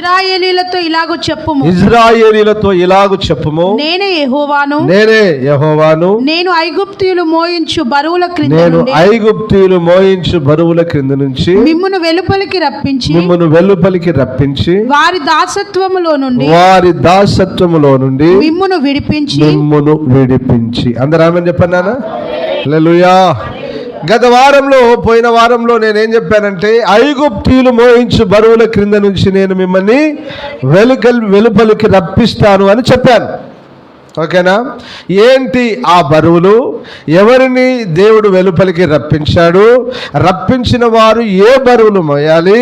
ఇశ్రాయేలీయులతో ఇలాగు చెప్పుము, ఇశ్రాయేలీయులతో ఇలాగు చెప్పుము, నేనే యెహోవాను, నేనే యెహోవాను, నేను ఐగుప్తీయులు మోయించు బరువుల క్రింద నేను నుండి ఐగుప్తీయులు మోయించు బరువుల క్రింద నుంచి మిమ్మును వెలుపలికి రప్పించి మిమ్మును వెలుపలికి రప్పించి వారి దాసత్వములో నుండి వారి దాసత్వములో నుండి మిమ్మును విడిపించి మిమ్మును విడిపించి. అందరూ ఆమేన్ చెప్పన్నానా? హల్లెలూయా. గత వారంలో పోయిన వారంలో నేనేం చెప్పానంటే ఐగుప్తీయులు మోయించు బరువుల క్రింద నుంచి నేను మిమ్మల్ని వెలుపలికి రప్పిస్తాను అని చెప్పాను. ఓకేనా? ఏంటి ఆ బరువులు? ఎవరిని దేవుడు వెలుపలికి రప్పించాడు? రప్పించిన వారు ఏ బరువులు మోయాలి?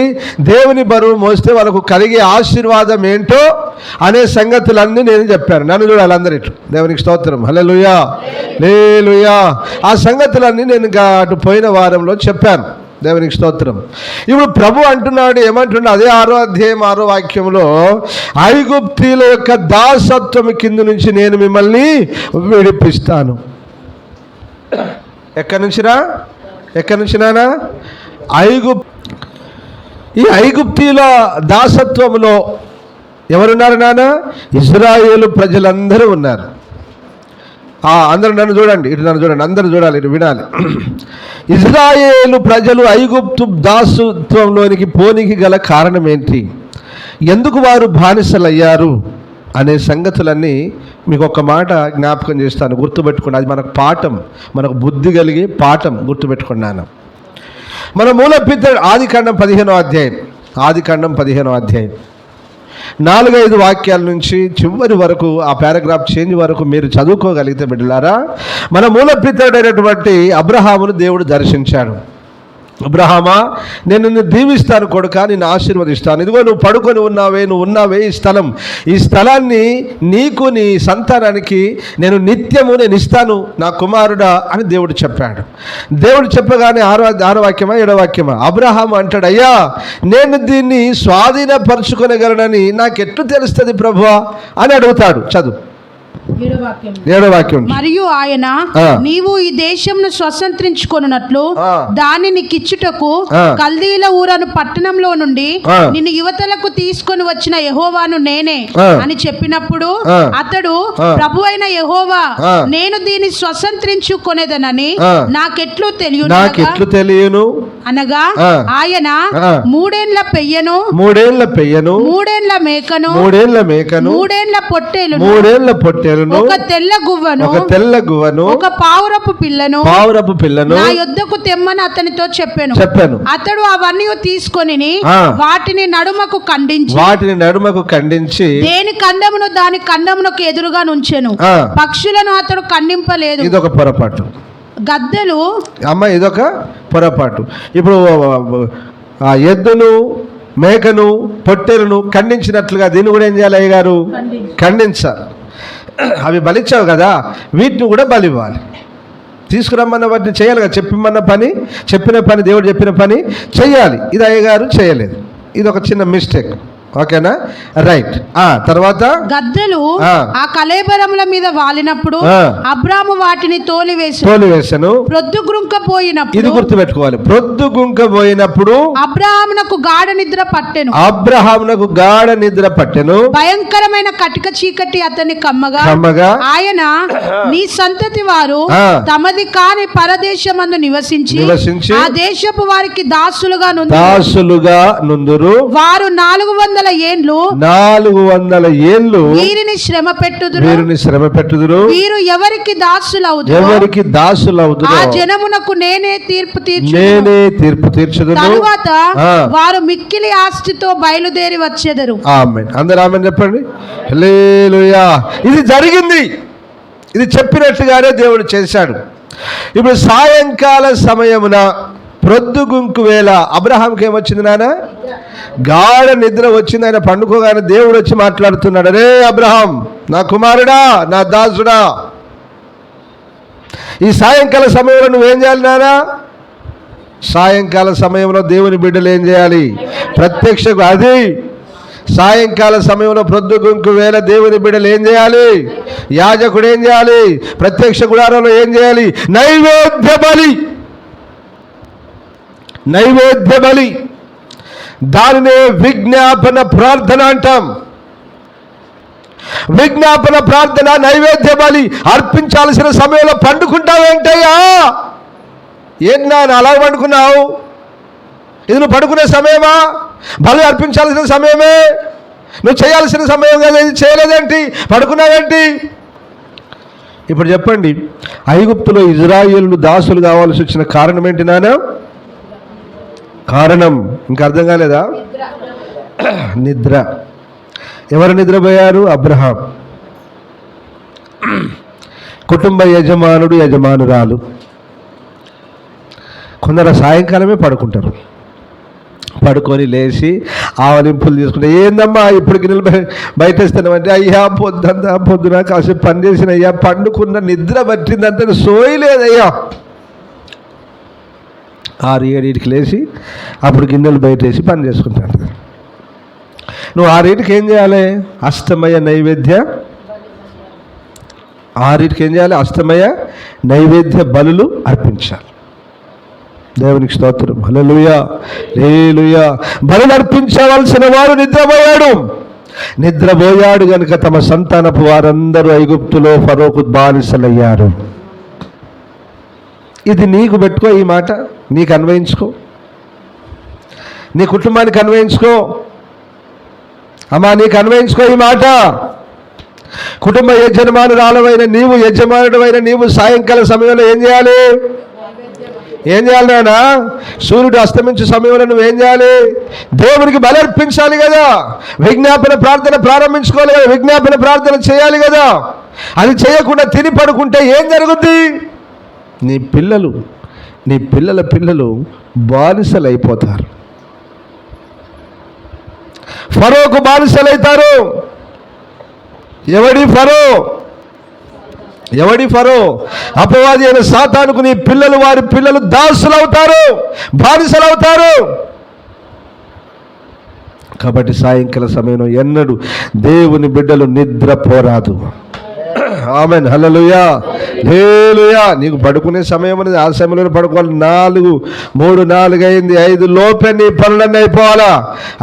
దేవుని బరువు మోస్తే వాళ్ళకు కలిగే ఆశీర్వాదం ఏంటో అనే సంగతులన్నీ నేను చెప్పాను. నన్ను చూడాలి అందరూ ఇటు. దేవునికి స్తోత్రం. హల్లెలూయా, హల్లెలూయా. ఆ సంగతులన్నీ నేను అటు పోయిన వారంలో చెప్పాను. దేవునికి స్తోత్రం. ఇప్పుడు ప్రభు అంటున్నాడు, ఏమంటున్నాడు? అదే 6వ అధ్యాయం 6వ వాక్యంలో, ఐగుప్తీయుల యొక్క దాసత్వం కింద నుంచి నేను మిమ్మల్ని విడిపిస్తాను. ఎక్కడి నుంచి నానా? ఈ ఐగుప్తీయుల దాసత్వంలో ఎవరున్నారు నాన్న? ఇశ్రాయేలు ప్రజలందరూ ఉన్నారు. అందరూ నన్ను చూడండి, ఇటు నన్ను చూడండి, అందరూ చూడాలి, ఇటు వినాలి. ఇశ్రాయేలు ప్రజలు ఐగుప్తు దాసత్వంలోనికి పోనికి గల కారణం ఏంటి? ఎందుకు వారు బానిసలయ్యారు అనే సంగతులన్నీ మీకు ఒక మాట జ్ఞాపకం చేస్తాను, గుర్తుపెట్టుకోండి. అది మనకు పాఠం, మనకు బుద్ధి కలిగే పాఠం, గుర్తుపెట్టుకున్నాను. మన మూలపిత ఆదికాండం 15వ అధ్యాయం, ఆదికాండం 15వ అధ్యాయం 4-5 వాక్యాల నుంచి చివరి వరకు, ఆ పారాగ్రాఫ్ చేంజ్ వరకు మీరు చదువుకోగలిగితే బిడ్డలారా, మన మూలపితడైనటువంటి అబ్రహామును దేవుడు దర్శించాడు. అబ్రహామా, నేను నిన్ను దీవిస్తాను కొడుకా, నిన్ను ఆశీర్వదిస్తాను. ఇదిగో నువ్వు పడుకొని ఉన్నావే ఈ స్థలాన్ని నీకు, నీ సంతానానికి నేను నిత్యము నేను ఇస్తాను నా కుమారుడా అని దేవుడు చెప్పాడు. దేవుడు చెప్పగానే 6వ వాక్యమా 7వ వాక్యమా, అబ్రహాము అంటాడు, అయ్యా నేను దీన్ని స్వాధీనపరచుకొనగలనని నాకెట్లు తెలుస్తుంది ప్రభువా అని అడుగుతాడు. చదువు 7వ వాక్యం. మరియు ఆయన, నీవు ఈ దేశంను స్వతంత్రించుకొనున్నట్లు దానిని కిచ్చుటకు కల్దీల ఊరను పట్టణంలో నుండి నిన్ను యువతలకు తీసుకొని వచ్చిన యెహోవాను నేనే అని చెప్పినప్పుడు అతడు, ప్రభు అయిన యెహోవా, నేను దీన్ని స్వతంత్రించుకొనేదనని నాకెట్లు తెలియను అనగా, ఆయన 3 ఏండ్ల పెయ్యను, 3 మేకను, 3 పొట్టేలును, ఒక తెల్ల గువ్వను, ఒక పావురపు పిల్లను నా యొద్దకు తెమ్మని అతనితో చెప్పాను. అతడు అవన్నీ తీసుకొని వాటిని నడుమకు ఖండించి దేని ఖండమును దాని ఖండమునకు ఎదురుగా నుంచెను. పక్షులను అతడు ఖండింపలేదు. ఇదొక పొరపాటు. గద్దెలు ఇదొక పొరపాటు. ఇప్పుడు ఎద్దును, మేకను, పొట్టెలను ఖండించినట్లుగా దీన్ని కూడా ఏం చేయాలి? అయ్యగారు ఖండించాలి. అవి బలిచ్చావు కదా, వీటిని కూడా బలివ్వాలి. తీసుకురమ్మన్న వాటిని చేయాలి కదా, చెప్పిన పని దేవుడు చెప్పిన పని చెయ్యాలి. ఇది అయ్యగారు చేయలేదు. ఇది ఒక చిన్న మిస్టేక్. ఓకేనా? రైట్. తర్వాత గద్దెలు ఆ కళేబరముల మీద వాలినప్పుడు అబ్రాము వాటిని తోలివేసెను. ప్రొద్దుగుంకపోయినప్పుడు, ఇది గుర్తుపెట్టుకోవాలి, ప్రొద్దుగుంకపోయినప్పుడు అబ్రహామునకు గాఢ నిద్ర పట్టెను. భయంకరమైన కటిక చీకటి అతన్ని కమ్మగా ఆయన, నీ సంతతి వారు తమది కాని పరదేశమందు నివసించి ఆ దేశపు వారికి దాసులుగా నుందురు. వారు 400 ఏండ్లు వీరిని శ్రమ పెట్టుదురు. వీరు ఎవరికి దాసులవుదురు, ఆ జనమునకు నేనే తీర్పు తీర్చుదును. తరువాత వారు మిక్కిలి ఆస్తితో బయలుదేరి వచ్చెదరు. ఆమేన్. అందరూ ఆమేన్ చెప్పండి. హల్లెలూయా. ఇది జరిగింది, ఇది చెప్పినట్టుగానే దేవుడు చేశాడు. ఇప్పుడు సాయంకాల సమయమున ప్రొద్దుగుంకు వేళ అబ్రహాంకి ఏమొచ్చింది నాన్న? గాఢ నిద్ర వచ్చింది. ఆయన పండుకోగానే దేవుడు వచ్చి మాట్లాడుతున్నాడు, అరే అబ్రహాం, నా కుమారుడా, నా దాసుడా, ఈ సాయంకాల సమయంలో నువ్వేం చేయాలి నాన్న? సాయంకాల సమయంలో దేవుని బిడ్డలు ఏం చేయాలి? అది సాయంకాల సమయంలో ప్రొద్దుగుంకు వేళ దేవుని బిడ్డలు ఏం చేయాలి? యాజకుడు ఏం చేయాలి? ప్రత్యక్ష గుడారంలో ఏం చేయాలి? నైవేద్య బలి. దానినే విజ్ఞాపన ప్రార్థన అంటాం. విజ్ఞాపన ప్రార్థన, నైవేద్య బలి అర్పించాల్సిన సమయంలో పండుకుంటావేంటయ్యా? ఏం నాన్న అలా పండుకున్నావు? ఇది నువ్వు పడుకునే సమయమా? బలి అర్పించాల్సిన సమయమే, నువ్వు చేయాల్సిన సమయం కదా, ఇది చేయలేదేంటి? పడుకున్నావేంటి? ఇప్పుడు చెప్పండి, ఐగుప్తులో ఇజ్రాయేలు దాసులు కావాల్సి వచ్చిన కారణం ఏంటి నాన్న? కారణం ఇంకా అర్థం కాలేదా? నిద్ర. ఎవరు నిద్రపోయారు? అబ్రహాం. కుటుంబ యజమానుడు, యజమానురాలు. కొందరు సాయంకాలమే పడుకుంటారు. పడుకొని లేచి ఆవలింపులు తీసుకుంటే, ఏందమ్మా ఇప్పుడు గిన్నెలు బయటేస్తున్నామంటే, అయ్యా పొద్దున కాసేపు పని చేసిన అయ్యా, పండుకున్న నిద్ర పట్టిందంటే సోయలేదయ్యా. 6-7 లేచి అప్పుడు గిన్నెలు బయటేసి పని చేసుకుంటాడు. నువ్వు 6 ఏం చేయాలి? అష్టమయ నైవేద్య 6 ఏం చేయాలి? అష్టమయ నైవేద్య బలులు అర్పించాలి. దేవునికి స్తోత్రం. హల్లెలూయా, హల్లెలూయా. బలులు అర్పించవలసిన వాడు నిద్రపోయాడు గనుక తమ సంతానపు వారందరూ ఐగుప్తులో ఫరోకు బానిసలయ్యారు. ఇది నీకు పెట్టుకో, ఈ మాట నీకు అన్వయించుకో, నీ కుటుంబానికి అన్వయించుకో అమ్మా, నీకు అన్వయించుకో ఈ మాట. కుటుంబ యజమానురాలవైన నీవు, యజమానుడైన నీవు సాయంకాల సమయంలో ఏం చేయాలి? నాన్న? సూర్యుడు అస్తమించే సమయంలో నువ్వేం చేయాలి? దేవునికి బలి అర్పించాలి కదా, విజ్ఞాపన ప్రార్థన ప్రారంభించుకోవాలి కదా, విజ్ఞాపన ప్రార్థన చేయాలి కదా. అది చేయకుండా తిని పడుకుంటే ఏం జరుగుద్ది? నీ పిల్లల పిల్లలు బానిసలు అయిపోతారు, ఫరోకు బానిసలైతారు. ఎవడి ఫరో? అపవాది అయిన సాతానుకు నీ పిల్లలు, వారి పిల్లలు దాసులవుతారు, బానిసలవుతారు. కాబట్టి సాయంకాల సమయంలో ఎన్నడూ దేవుని బిడ్డలు నిద్రపోరాదు. ఆమెన్, హల్లెలూయా, హల్లెలూయా. నీకు పడుకునే సమయం అనేది ఆ సమయంలో పడుకోవాలి. 3, 4 అయింది, 5 లోపే నీ పనులన్నీ అయిపోవాలా.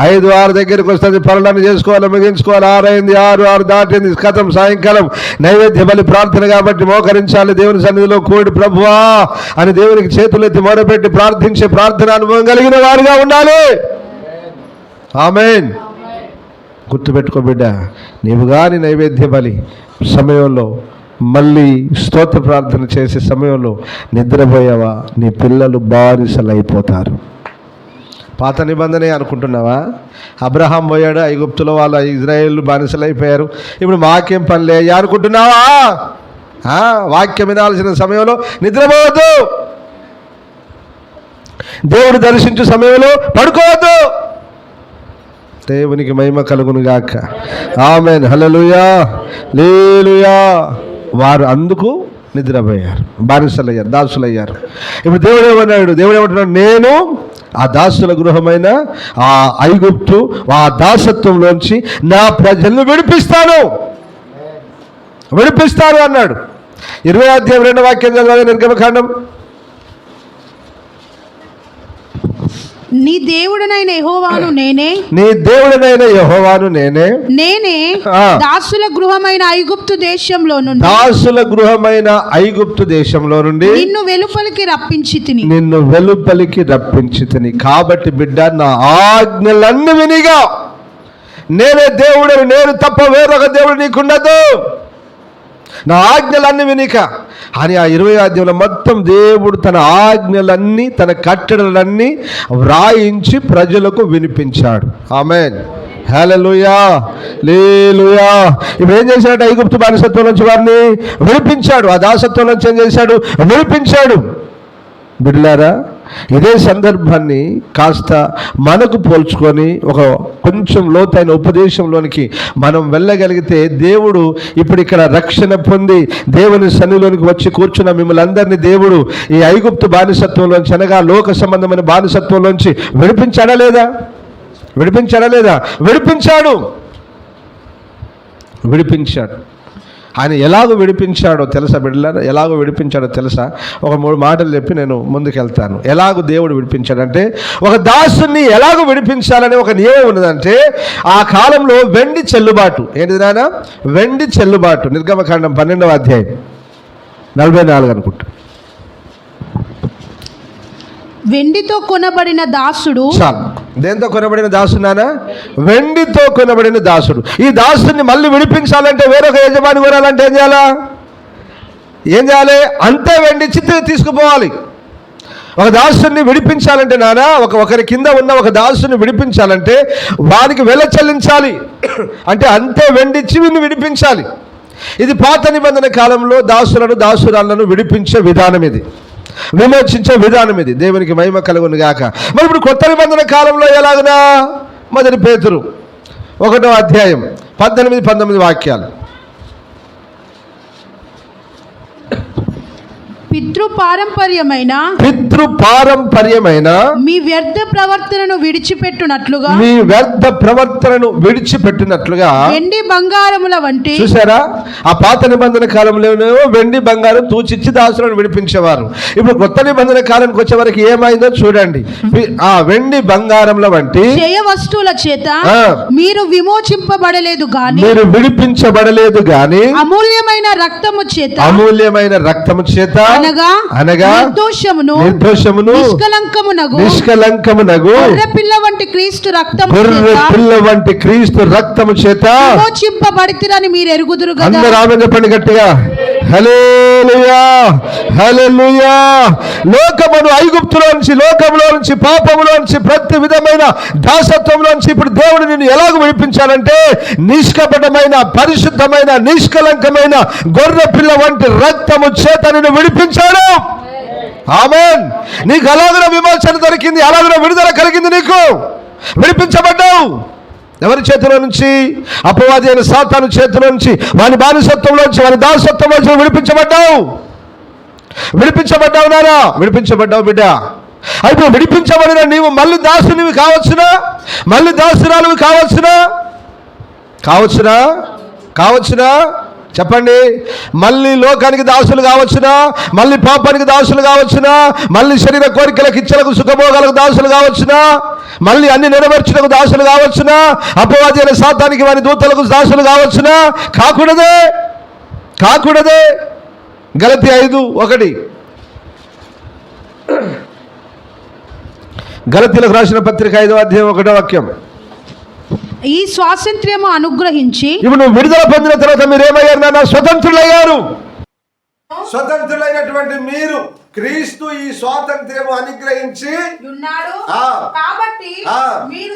5, 6 దగ్గరికి వస్తుంది, పనులన్నీ చేసుకోవాలి, ముగించుకోవాలి. 6 అయింది, 6 దాటింది, కథం. సాయంకాలం నైవేద్య బలి ప్రార్థన కాబట్టి మోకరించాలి దేవుని సన్నిధిలో కూడి, ప్రభువా అని దేవునికి చేతులెత్తి మొరపెట్టి ప్రార్థించే ప్రార్థన అనుభవం కలిగిన వారుగా ఉండాలి. ఆమెన్. గుర్తుపెట్టుకో బిడ్డ, నీవు కానీ నైవేద్య బలి సమయంలో, మళ్ళీ స్తోత్ర ప్రార్థన చేసే సమయంలో నిద్రపోయావా, నీ పిల్లలు బానిసలు అయిపోతారు. పాత నిబంధనే అనుకుంటున్నావా? అబ్రహాం పోయాడు ఐగుప్తులో, వాళ్ళ ఇజ్రాయేలు బానిసలు అయిపోయారు, ఇప్పుడు మాకేం పనిలే అనుకుంటున్నావా? వాక్యం వినాల్సిన సమయంలో నిద్రపోవద్దు, దేవుడు దర్శించే సమయంలో పడుకోవద్దు. దేవునికి మహిమ కలుగును గాక. ఆమెన్, హల్లెలూయా, హల్లెలూయా. వారు అందుకు నిద్రపోయారు, బానిసలయ్యారు, దాసులయ్యారు. ఇప్పుడు దేవుడు ఏమంటున్నాడు? నేను ఆ దాసుల గృహమైన ఆ ఐగుప్తు, ఆ దాసత్వంలోంచి నా ప్రజలను విడిపిస్తాను అన్నాడు. 20వ అధ్యాయం 2వ వాక్యం చదవాలి, నిర్గమకాండం. నీ దేవుడనైన యెహోవాను నేనే దాసుల గృహమైన ఐగుప్తు దేశంలో నుండి నిన్ను వెలుపలికి రప్పించితిని. కాబట్టి బిడ్డ, నా ఆజ్ఞలన్నీ వినిగా. నేనే దేవుడు, నేను తప్ప వేరొక దేవుడు నీకుండదు. నా ఆజ్ఞలన్నీ వినిక అని ఆ 20వ అధ్యాయంలో మొత్తం దేవుడు తన ఆజ్ఞలన్నీ, తన కట్టడలన్నీ వ్రాయించి ప్రజలకు వినిపించాడు. ఆమేన్, హల్లెలూయా, హల్లెలూయా. ఇప్పుడు ఏం చేశాడు? ఐగుప్తు బానిసత్వం నుంచి వారిని విడిపించాడు. ఆ దాసత్వం నుంచి ఏం చేశాడు? విడిపించాడు. బిడ్డలారా, ఇదే సందర్భాన్ని కాస్త మనకు పోల్చుకొని ఒక కొంచెం లోతైన ఉపదేశంలోనికి మనం వెళ్ళగలిగితే, దేవుడు ఇప్పుడు ఇక్కడ రక్షణ పొంది దేవుని సన్నిధిలోనికి వచ్చి కూర్చున్న మిమ్మల్ని అందరినీ దేవుడు ఈ ఐగుప్తు బానిసత్వంలోంచి, అనగా లోక సంబంధమైన బానిసత్వంలోంచి విడిపించాడా లేదా? విడిపించాడు. ఆయన ఎలాగో విడిపించాడో తెలుసా బిడ్డలారా? ఎలాగో విడిపించాడో తెలుసా? ఒక 3 మాటలు చెప్పి నేను ముందుకెళ్తాను. ఎలాగో దేవుడు విడిపించాడంటే, ఒక దాసుని ఎలాగో విడిపించాలని ఒక నియమం ఉన్నదంటే, ఆ కాలంలో వెండి చెల్లుబాటు. ఏంటిది నాన్న? వెండి చెల్లుబాటు. నిర్గమకాండం 12వ అధ్యాయం 44 అనుకుంటా. వెండితో కొనబడిన దాసుడు. చాలు. దేంతో కొనబడిన దాసుడు నాన్న? వెండితో కొనబడిన దాసుడు. ఈ దాసుని మళ్ళీ విడిపించాలంటే, వేరొక యజమాని కొనాలంటే ఏం చేయాలి? అంతే వెండి ఇచ్చి తీసుకుపోవాలి. ఒక దాసుని విడిపించాలంటే నాన్న, ఒకరి కింద ఉన్న ఒక దాసుని విడిపించాలంటే వారికి వెల చెల్లించాలి. అంటే అంతే వెండి ఇచ్చి వీడిని విడిపించాలి. ఇది పాత నిబంధన కాలంలో దాసులను దాసురాలను విడిపించే విధానం, ఇది విమోచించే విధానం. ఇది దేవునికి మహిమ కలుగును గాక. మరి ఇప్పుడు కొత్త నిబంధన కాలంలో ఎలాగనా? మొదటి పేతురు 1వ అధ్యాయం 18-19 వాక్యాలు. పితృపారంపర్యమైన మీ వ్యర్థ ప్రవర్తనను విడిచిపెట్టునట్లుగా వెండి బంగారముల వంటి. చూసారా? ఆ పాత నిబంధన కాలంలోనే వెండి బంగారం తూచిచ్చి దాసులను విడిపించేవారు. ఇప్పుడు కొత్త నిబంధన కాలానికి వచ్చే వరకు ఏమైందో చూడండి. ఆ వెండి బంగారముల వంటి జయ వస్తువుల చేత మీరు విమోచింపబడలేదు గాని, మీరు విడిపించబడలేదు గాని అమూల్యమైన రక్తము చేత అనగా నిర్దోషమును నిష్కలంకమునగు గొర్రె పిల్ల వంటి క్రీస్తు రక్తము చేత విమోచింపబడితిరని మీరు ఎరుగుదురు కదా. అందరూ ఆమేన్ చెప్పండి గట్టిగా. హల్లెలూయా, హల్లెలూయా. లోకమును లోకంలో నుంచి పాపములో నుంచి ప్రతి విధమైన దాసత్వంలో నుంచి ఇప్పుడు దేవుడు నిన్ను ఎలాగ విడిపించాలంటే, నిష్కపటమైన పరిశుద్ధమైన నిష్కలంకమైన గొర్రె పిల్ల వంటి రక్తము చేత నిన్ను విడిపించాడు. ఆమేన్. నీకు అలాగన విమోచన దొరికింది, అలాగన విడుదల కలిగింది. నీకు విడిపించబడ్డావు. ఎవరి చేతిలో నుంచి? అపవాది అయిన సాతాను చేతిలో నుంచి, వాని బానిసత్వంలోంచి, వాని దాసత్వంలోంచి విడిపించబడ్డావు నారా, విడిపించబడ్డావు బిడ్డ. అయితే విడిపించబడిన నీవు మళ్ళీ దాసునివి కావచ్చునా? మళ్ళీ దాసురాలువి కావచ్చునా? చెప్పండి. మళ్ళీ లోకానికి దాసులు కావచ్చునా? మళ్ళీ పాపానికి దాసులు కావచ్చునా? మళ్ళీ శరీర కోరికలకు, ఇచ్చలకు, సుఖభోగాలకు దాసులు కావచ్చునా? మళ్ళీ అన్ని నెరవేర్చుటకు దాసులు కావచ్చునా? అపవాది అయిన సాతానికి వారి దూతలకు దాసులు కావచ్చునా? కాకూడదే. గలతీ 5:1. గలతీలకు రాసిన పత్రిక 5వ అధ్యాయం 1వ వాక్యం. ఈ స్వాతంత్ర్యము అనుగ్రహించి, ఇప్పుడు నువ్వు విడుదల పొందిన తర్వాత మీరు ఏమయ్యారు నాన్న? స్వతంత్రులయ్యారు. స్వతంత్రులైనటువంటి మీరు క్రీస్తు ఈ స్వాతంత్ర్యము అనుగ్రహించి ఉన్నాడు కాబట్టి మీరు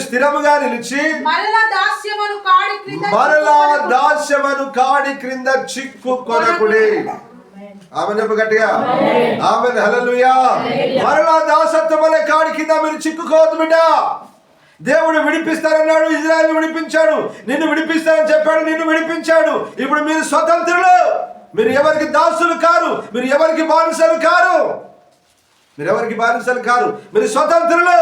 స్థిరముగా నిలిచి మరలా దాస్యమును కాడి క్రింద చిక్కు కొనకుడి. ఆమె చెప్పు గట్టిగా. ఆమెన్. హల్లెలూయా. మరలా దాసత్వం అనే కాడి కింద మీరు చిక్కుకోవద్దు బిడ్డ. దేవుడు విడిపిస్తానన్నాడు, ఇజ్రాయెల్ని విడిపించాడు. నిన్ను విడిపిస్తానని చెప్పాడు, నిన్ను విడిపించాడు. ఇప్పుడు మీరు స్వతంత్రులు. మీరు ఎవరికి దాసులు కారు, మీరు ఎవరికి బానిసలు కారు, మీరు స్వతంత్రులు.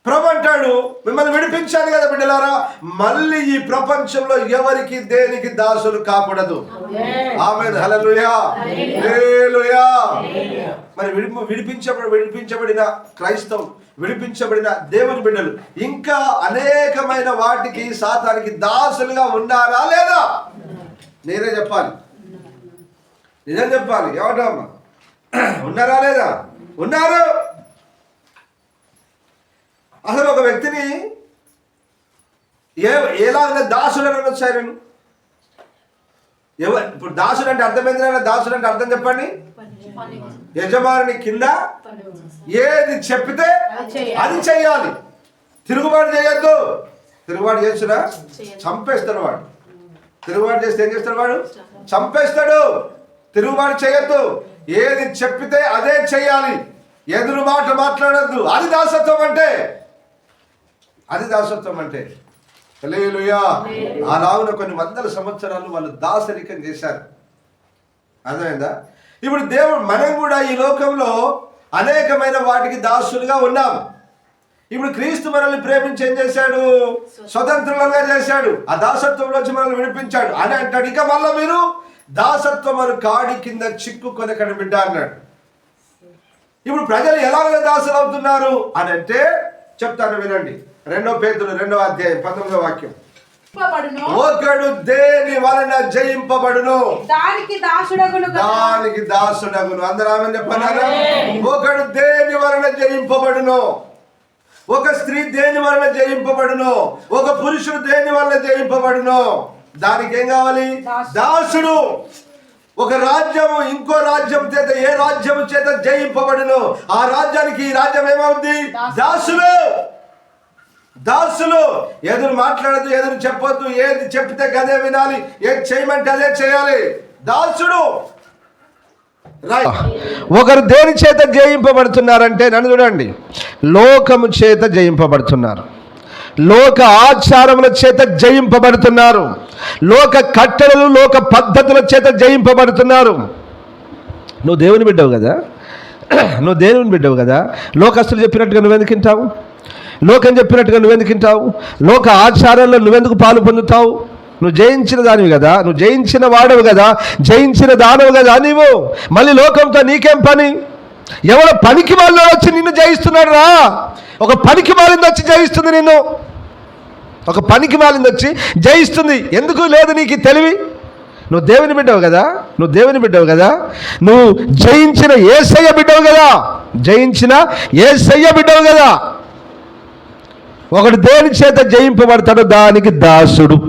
ప్రభు అంటాడు, మిమ్మల్ని విడిపించాను కదా బిడ్డలారా, మళ్ళీ ఈ ప్రపంచంలో ఎవరికి దేనికి దాసులు కాకూడదు. ఆమేన్. హల్లెలూయా, హల్లెలూయా. మరి విడిపించబడిన క్రైస్తవం, విడిపించబడిన దేవుని బిడ్డలు ఇంకా అనేకమైన వాటికి, సాతానికి దాసులుగా ఉన్నారా లేదా? నేనే చెప్పాలి, నిజం చెప్పాలి. ఏమంటామా? ఉన్నారా లేదా? ఉన్నారు. అసలు ఒక వ్యక్తిని ఎలాగైనా దాసుడు అని వచ్చారు నేను. ఇప్పుడు దాసుడు అంటే అర్థం ఏంటంటే, దాసుడు అంటే అర్థం చెప్పండి. యజమాని కింద ఏది చెప్పితే అది చెయ్యాలి. తిరుగుబాటు చేయొద్దు. తిరుగుబాటు చేస్తున్నా చంపేస్తాడు వాడు. తిరుగుబాటు చేస్తే ఏం చేస్తాడు వాడు? చంపేస్తాడు. తిరుగుబాటు చేయొద్దు. ఏది చెప్పితే అదే చెయ్యాలి. ఎదురు మాట మాట్లాడద్దు. అది దాసత్వం అంటే. హల్లెలూయా. అలాగున కొన్ని వందల సంవత్సరాలు వాళ్ళు దాసరికం చేశారు. అర్థమైందా? ఇప్పుడు దేవుడు, మనం కూడా ఈ లోకంలో అనేకమైన వాటికి దాసులుగా ఉన్నాం. ఇప్పుడు క్రీస్తు మనల్ని ప్రేమించి ఏం చేశాడు? స్వతంత్రులుగా చేశాడు. ఆ దాసత్వంలో వచ్చి మనల్ని విడిపించాడు అని అంటాడు. ఇక మళ్ళీ మీరు దాసత్వం అని కాడి కింద చిక్కుకొని బిడ్డ అన్నాడు. ఇప్పుడు ప్రజలు ఎలాగ దాసులు అవుతున్నారు అని అంటే చెప్తాను వినండి. 2 పేతురు 2వ అధ్యాయం 19వ వాక్యం. ఒకడు దేని వలన జయింపబడును దానికి దాసుడగును. అందరూ ఆమేన్ చెప్పన్నారా? ఒకడు దేని వలన జయింపబడును. ఒక స్త్రీ దేని వలన జయింపబడును. ఒక పురుషుడు దేని వలన జయింపబడును. దానికి ఏం కావాలి? దాసుడు. ఒక రాజ్యము ఇంకో రాజ్యం చేత, ఏ రాజ్యము చేత జయింపబడును ఆ రాజ్యానికి ఈ రాజ్యం ఏమవుద్ది? దాసులు. దాసులు. ఎదురు మాట్లాడదు, ఎదురు చెప్పొద్దు, ఏది చెప్తే గదే వినాలి, ఏది చేయమంటే అదే చేయాలి. దాసుడు. ఒకరు దేని చేత జయింపబడుతున్నారంటే నన్ను చూడండి, లోకము చేత జయింపబడుతున్నారు, లోక ఆచారముల చేత జయింపబడుతున్నారు, లోక కట్టడలు లోక పద్ధతుల చేత జయింపబడుతున్నారు. నువ్వు దేవుని బిడ్డవు కదా, నువ్వు దేవుని బిడ్డవు కదా, లోకస్తులు చెప్పినట్టుగా నువ్వెందుకు వింటావు? లోకం చెప్పినట్టుగా నువ్వెందుకు వింటావు? లోక ఆచారాల్లో నువ్వెందుకు పాలు పొందుతావు? నువ్వు జయించిన దానివి కదా, నువ్వు జయించిన వాడవు కదా, జయించిన దానవు కదా నీవు. మళ్ళీ లోకంతో నీకేం పని? ఎవరో పనికి వాళ్ళు వచ్చి నిన్ను జయిస్తున్నాడు రా. ఒక పనికి మాలింది వచ్చి జయిస్తుంది నిన్ను. ఒక పనికి మాలింది వచ్చి జయిస్తుంది. ఎందుకు లేదు నీకు తెలివి? నువ్వు దేవుని బిడ్డవు కదా, నువ్వు దేవుని బిడ్డవు కదా, నువ్వు జయించిన యేసయ్య బిడ్డవు కదా, జయించిన యేసయ్య బిడ్డవు కదా. ఒకడు దేని చేత జయింపబడతాడో దానికి దాసుడు.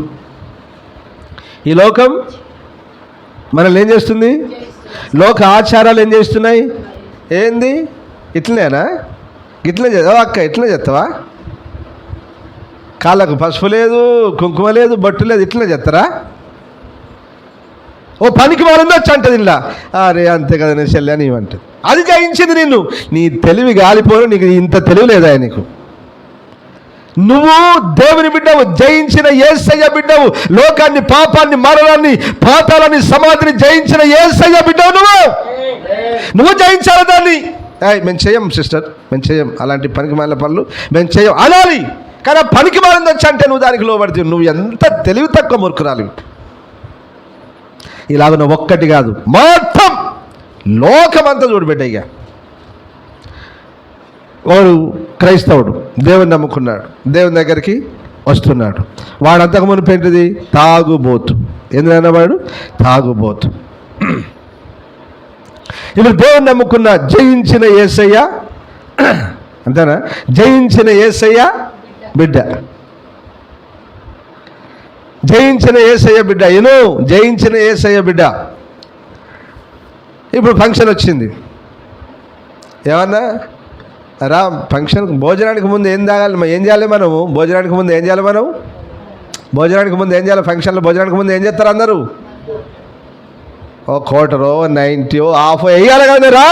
ఈ లోకం మనల్ని ఏం చేస్తుంది? లోక ఆచారాలు ఏం చేస్తున్నాయి? ఏంది? ఇట్లనేనా? ఇట్లనే చేస్తావా అక్క? ఇట్లనే చేస్తావా? కాళ్ళకు పసుపు లేదు, కుంకుమ లేదు, బొట్టు లేదు, ఇట్లనే చేస్తారా? ఓ పనికి మారింది వచ్చి అంటది ఇలా, అరే అంతే కదా నేను చెల్లి అని ఇవ్వంటది. అది జయించింది నిన్ను. నీ తెలివి గాలిపోను. నీకు ఇంత తెలివి లేదా నీకు? నువ్వు దేవుని బిడ్డవు, జయించిన యేసయ్య బిడ్డవు. లోకాన్ని, పాపాన్ని, మరణాన్ని, పాతాలని, సమాధిని జయించిన యేసయ్య బిడ్డవు. నువ్వు జయించాలి దాన్ని. మేము చేయం సిస్టర్, మేము చేయం అలాంటి పనికి మాలిన పనులు, మేము చేయం అనాలి. కానీ ఆ పనికి మాలింది వచ్చి అంటే నువ్వు దానికి లోబడితే నువ్వు ఎంత తెలివి తక్కువ మూర్ఖురాలి. ఇలాగ నువ్వు ఒక్కటి కాదు, మొత్తం లోకమంతా చూడబెట్ట. ఇక వాడు క్రైస్తవుడు, దేవుని నమ్ముకున్నాడు, దేవుని దగ్గరికి వస్తున్నాడు. వాడు అంతకు మునిపేంటిది? తాగుబోతు. ఎందుకన్నా వాడు తాగుబోతు. ఇప్పుడు దేవుని నమ్ముకున్న జయించిన యేసయ్య, అంతేనా? జయించిన యేసయ్య బిడ్డ, జయించిన యేసయ్య బిడ్డ. జయించిన యేసయ్య బిడ్డ. ఇప్పుడు ఫంక్షన్ వచ్చింది. ఏమన్నా రా ఫంక్షన్కి, భోజనానికి ముందు ఏం తాగాలి? ఏం చేయాలి మనము? భోజనానికి ముందు ఏం చేయాలి మనం? భోజనానికి ముందు ఏం చేయాలి? ఫంక్షన్లో భోజనానికి ముందు ఏం చేస్తారు అందరూ? ఓ క్వార్టరో 90 హాఫ్ వేయాలి కదా. రా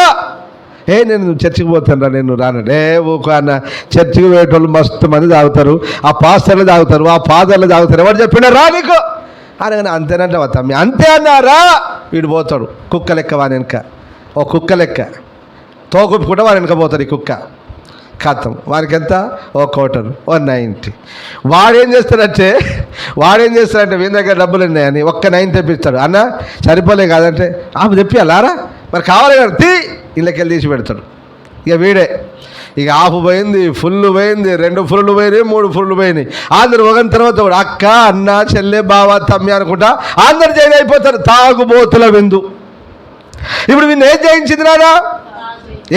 నేను చర్చికి పోతాను రా, నేను రానండి. ఊకో అన్న, చర్చికి పోయేటోళ్ళు మస్తు మంది తాగుతారు, ఆ పాస్టర్లు తాగుతారు, ఆ ఫాదర్లు తాగుతారు. ఎవరు చెప్పినా రా నీకు అనగానే అంతేనంటే తమ్మి అంతే అన్నారా? వీడు పోతాడు కుక్క లెక్క, వాని వెనక ఓ కుక్క లెక్క తోకుప్పుకుంటే వాని వెనక పోతాడు ఈ కుక్క. ఖతం. వానికి ఎంత? ఓ క్వార్టర్, ఓ 90. వాడేం చేస్తాడంటే వీని దగ్గర డబ్బులు ఉన్నాయని ఒక్క 9 తెప్పిస్తాడు. అన్న సరిపోలే కాదంటే తెప్పియాలారా మరి కావాలి కదా, ఇళ్ళకెళ్ళి తీసి పెడతాడు. ఇక వీడే ఇక హాఫ్ పోయింది, ఫుల్ పోయింది, 2 ఫుల్లు పోయినాయి, 3 ఫుల్లు పోయినాయి. అందరు ఒకని తర్వాత కూడా అక్క, అన్న, చెల్లె, బావ, తమ్మి అనుకుంటా అందరు జైలు అయిపోతారు. తాగుబోతుల విందు. ఇప్పుడు వీడిని ఏం జయించిందిరా?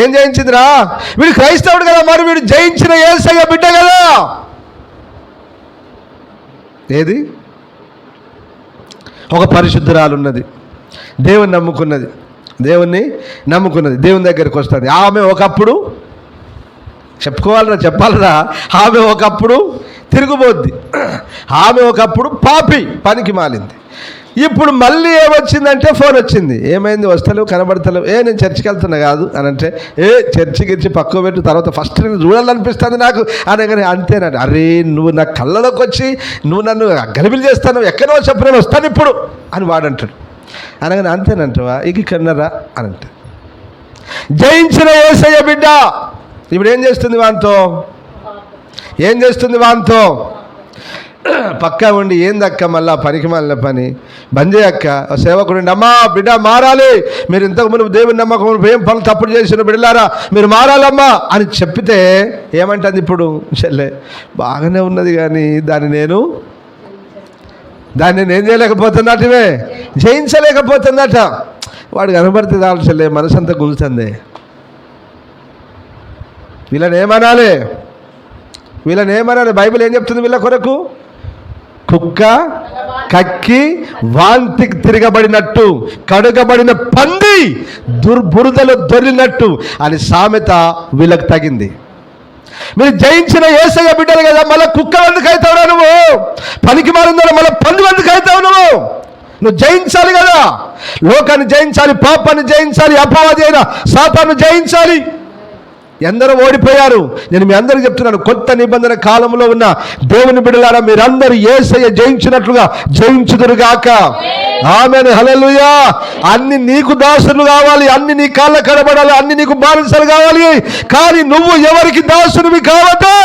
ఏం జయించిందిరా? వీడు క్రైస్తవుడు కదా, మరి వీడు జయించిన యేసయ్య బిడ్డ కదా. ఏది? ఒక పరిశుద్ధురాలు ఉన్నది, దేవుని నమ్ముకున్నది, దేవుని దగ్గరికి వస్తుంది. ఆమె ఒకప్పుడు చెప్పాలరా ఆమె ఒకప్పుడు తిరుగుబోద్ది, ఆమె ఒకప్పుడు పాపి, పనికి మాలింది. ఇప్పుడు మళ్ళీ ఏమొచ్చిందంటే ఫోన్ వచ్చింది. ఏమైంది? వస్తలేవు, కనబడతలేవు. నేను చర్చికి వెళ్తున్నా కాదు అని అంటే, చర్చికి పక్కకు పెట్టు, తర్వాత ఫస్ట్ నేను చూడాలనిపిస్తుంది నాకు అనగానే అంతేనండి. అరే నువ్వు నా కళ్ళలోకి వచ్చి నువ్వు నన్ను గలిబిలి చేస్తాను, ఎక్కడో చెప్పు, నేను వస్తాను ఇప్పుడు అని వాడంటాడు. అనగానే అంతేనంటవా? కన్నరా అని అంటే, జయించిన యేసయ్య బిడ్డ ఇప్పుడు ఏం చేస్తుంది? వానితో ఏం చేస్తుంది వాంతో? పక్కా ఉండి ఏందక్క మళ్ళా పనికి మాలిన పని బంద్ చేయక్క. సేవకుడు అమ్మా బిడ్డ మారాలి, మీరు ఇంతకుముందు దేవుని నమ్మకం ఏం పనులు తప్పుడు చేసిన బిడ్డలారా మీరు మారాలమ్మా అని చెప్పితే ఏమంటుంది ఇప్పుడు? చెల్లె బాగానే ఉన్నది కానీ దాన్ని నేను ఏం చేయలేకపోతున్నట్టువే, జయించలేకపోతుందట. వాడు కనబడితే దాని చెల్లె మనసు అంతా గుంజుతుంది. వీళ్ళని ఏమనాలి? బైబిల్ ఏం చెప్తుంది వీళ్ళ కొరకు? కుక్క కక్కి వాంతికి తిరగబడినట్టు, కడుగబడిన పంది దుర్బురదలో దొరినట్టు అని సామెత వీళ్ళకి తగింది. మీరు జయించిన యేసయ్య బిడ్డలు కదా, మళ్ళీ కుక్క ఎందుకు అవుతావు నువ్వు? పనికి మారిందో మళ్ళీ పంది ఎందుకు అవుతావు నువ్వు జయించాలి కదా, లోకాన్ని జయించాలి, పాపాన్ని జయించాలి, అపవాది అయిన సాతాను జయించాలి. ఎందరో ఓడిపోయారు. నేను మీ అందరికీ చెప్తున్నాను, కొత్త నిబంధన కాలంలో ఉన్న దేవుని బిడ్డలారా మీరందరూ యేసయ్య జయించినట్లుగా జయించుదురుగాక. ఆమేన్, హల్లెలూయా. అన్ని నీకు దాసులు కావాలి, అన్ని నీ కాళ్ళ కడబడాలి, అన్ని నీకు బానిసలు కావాలి. కానీ నువ్వు ఎవరికి దాసునివి కావద్దు.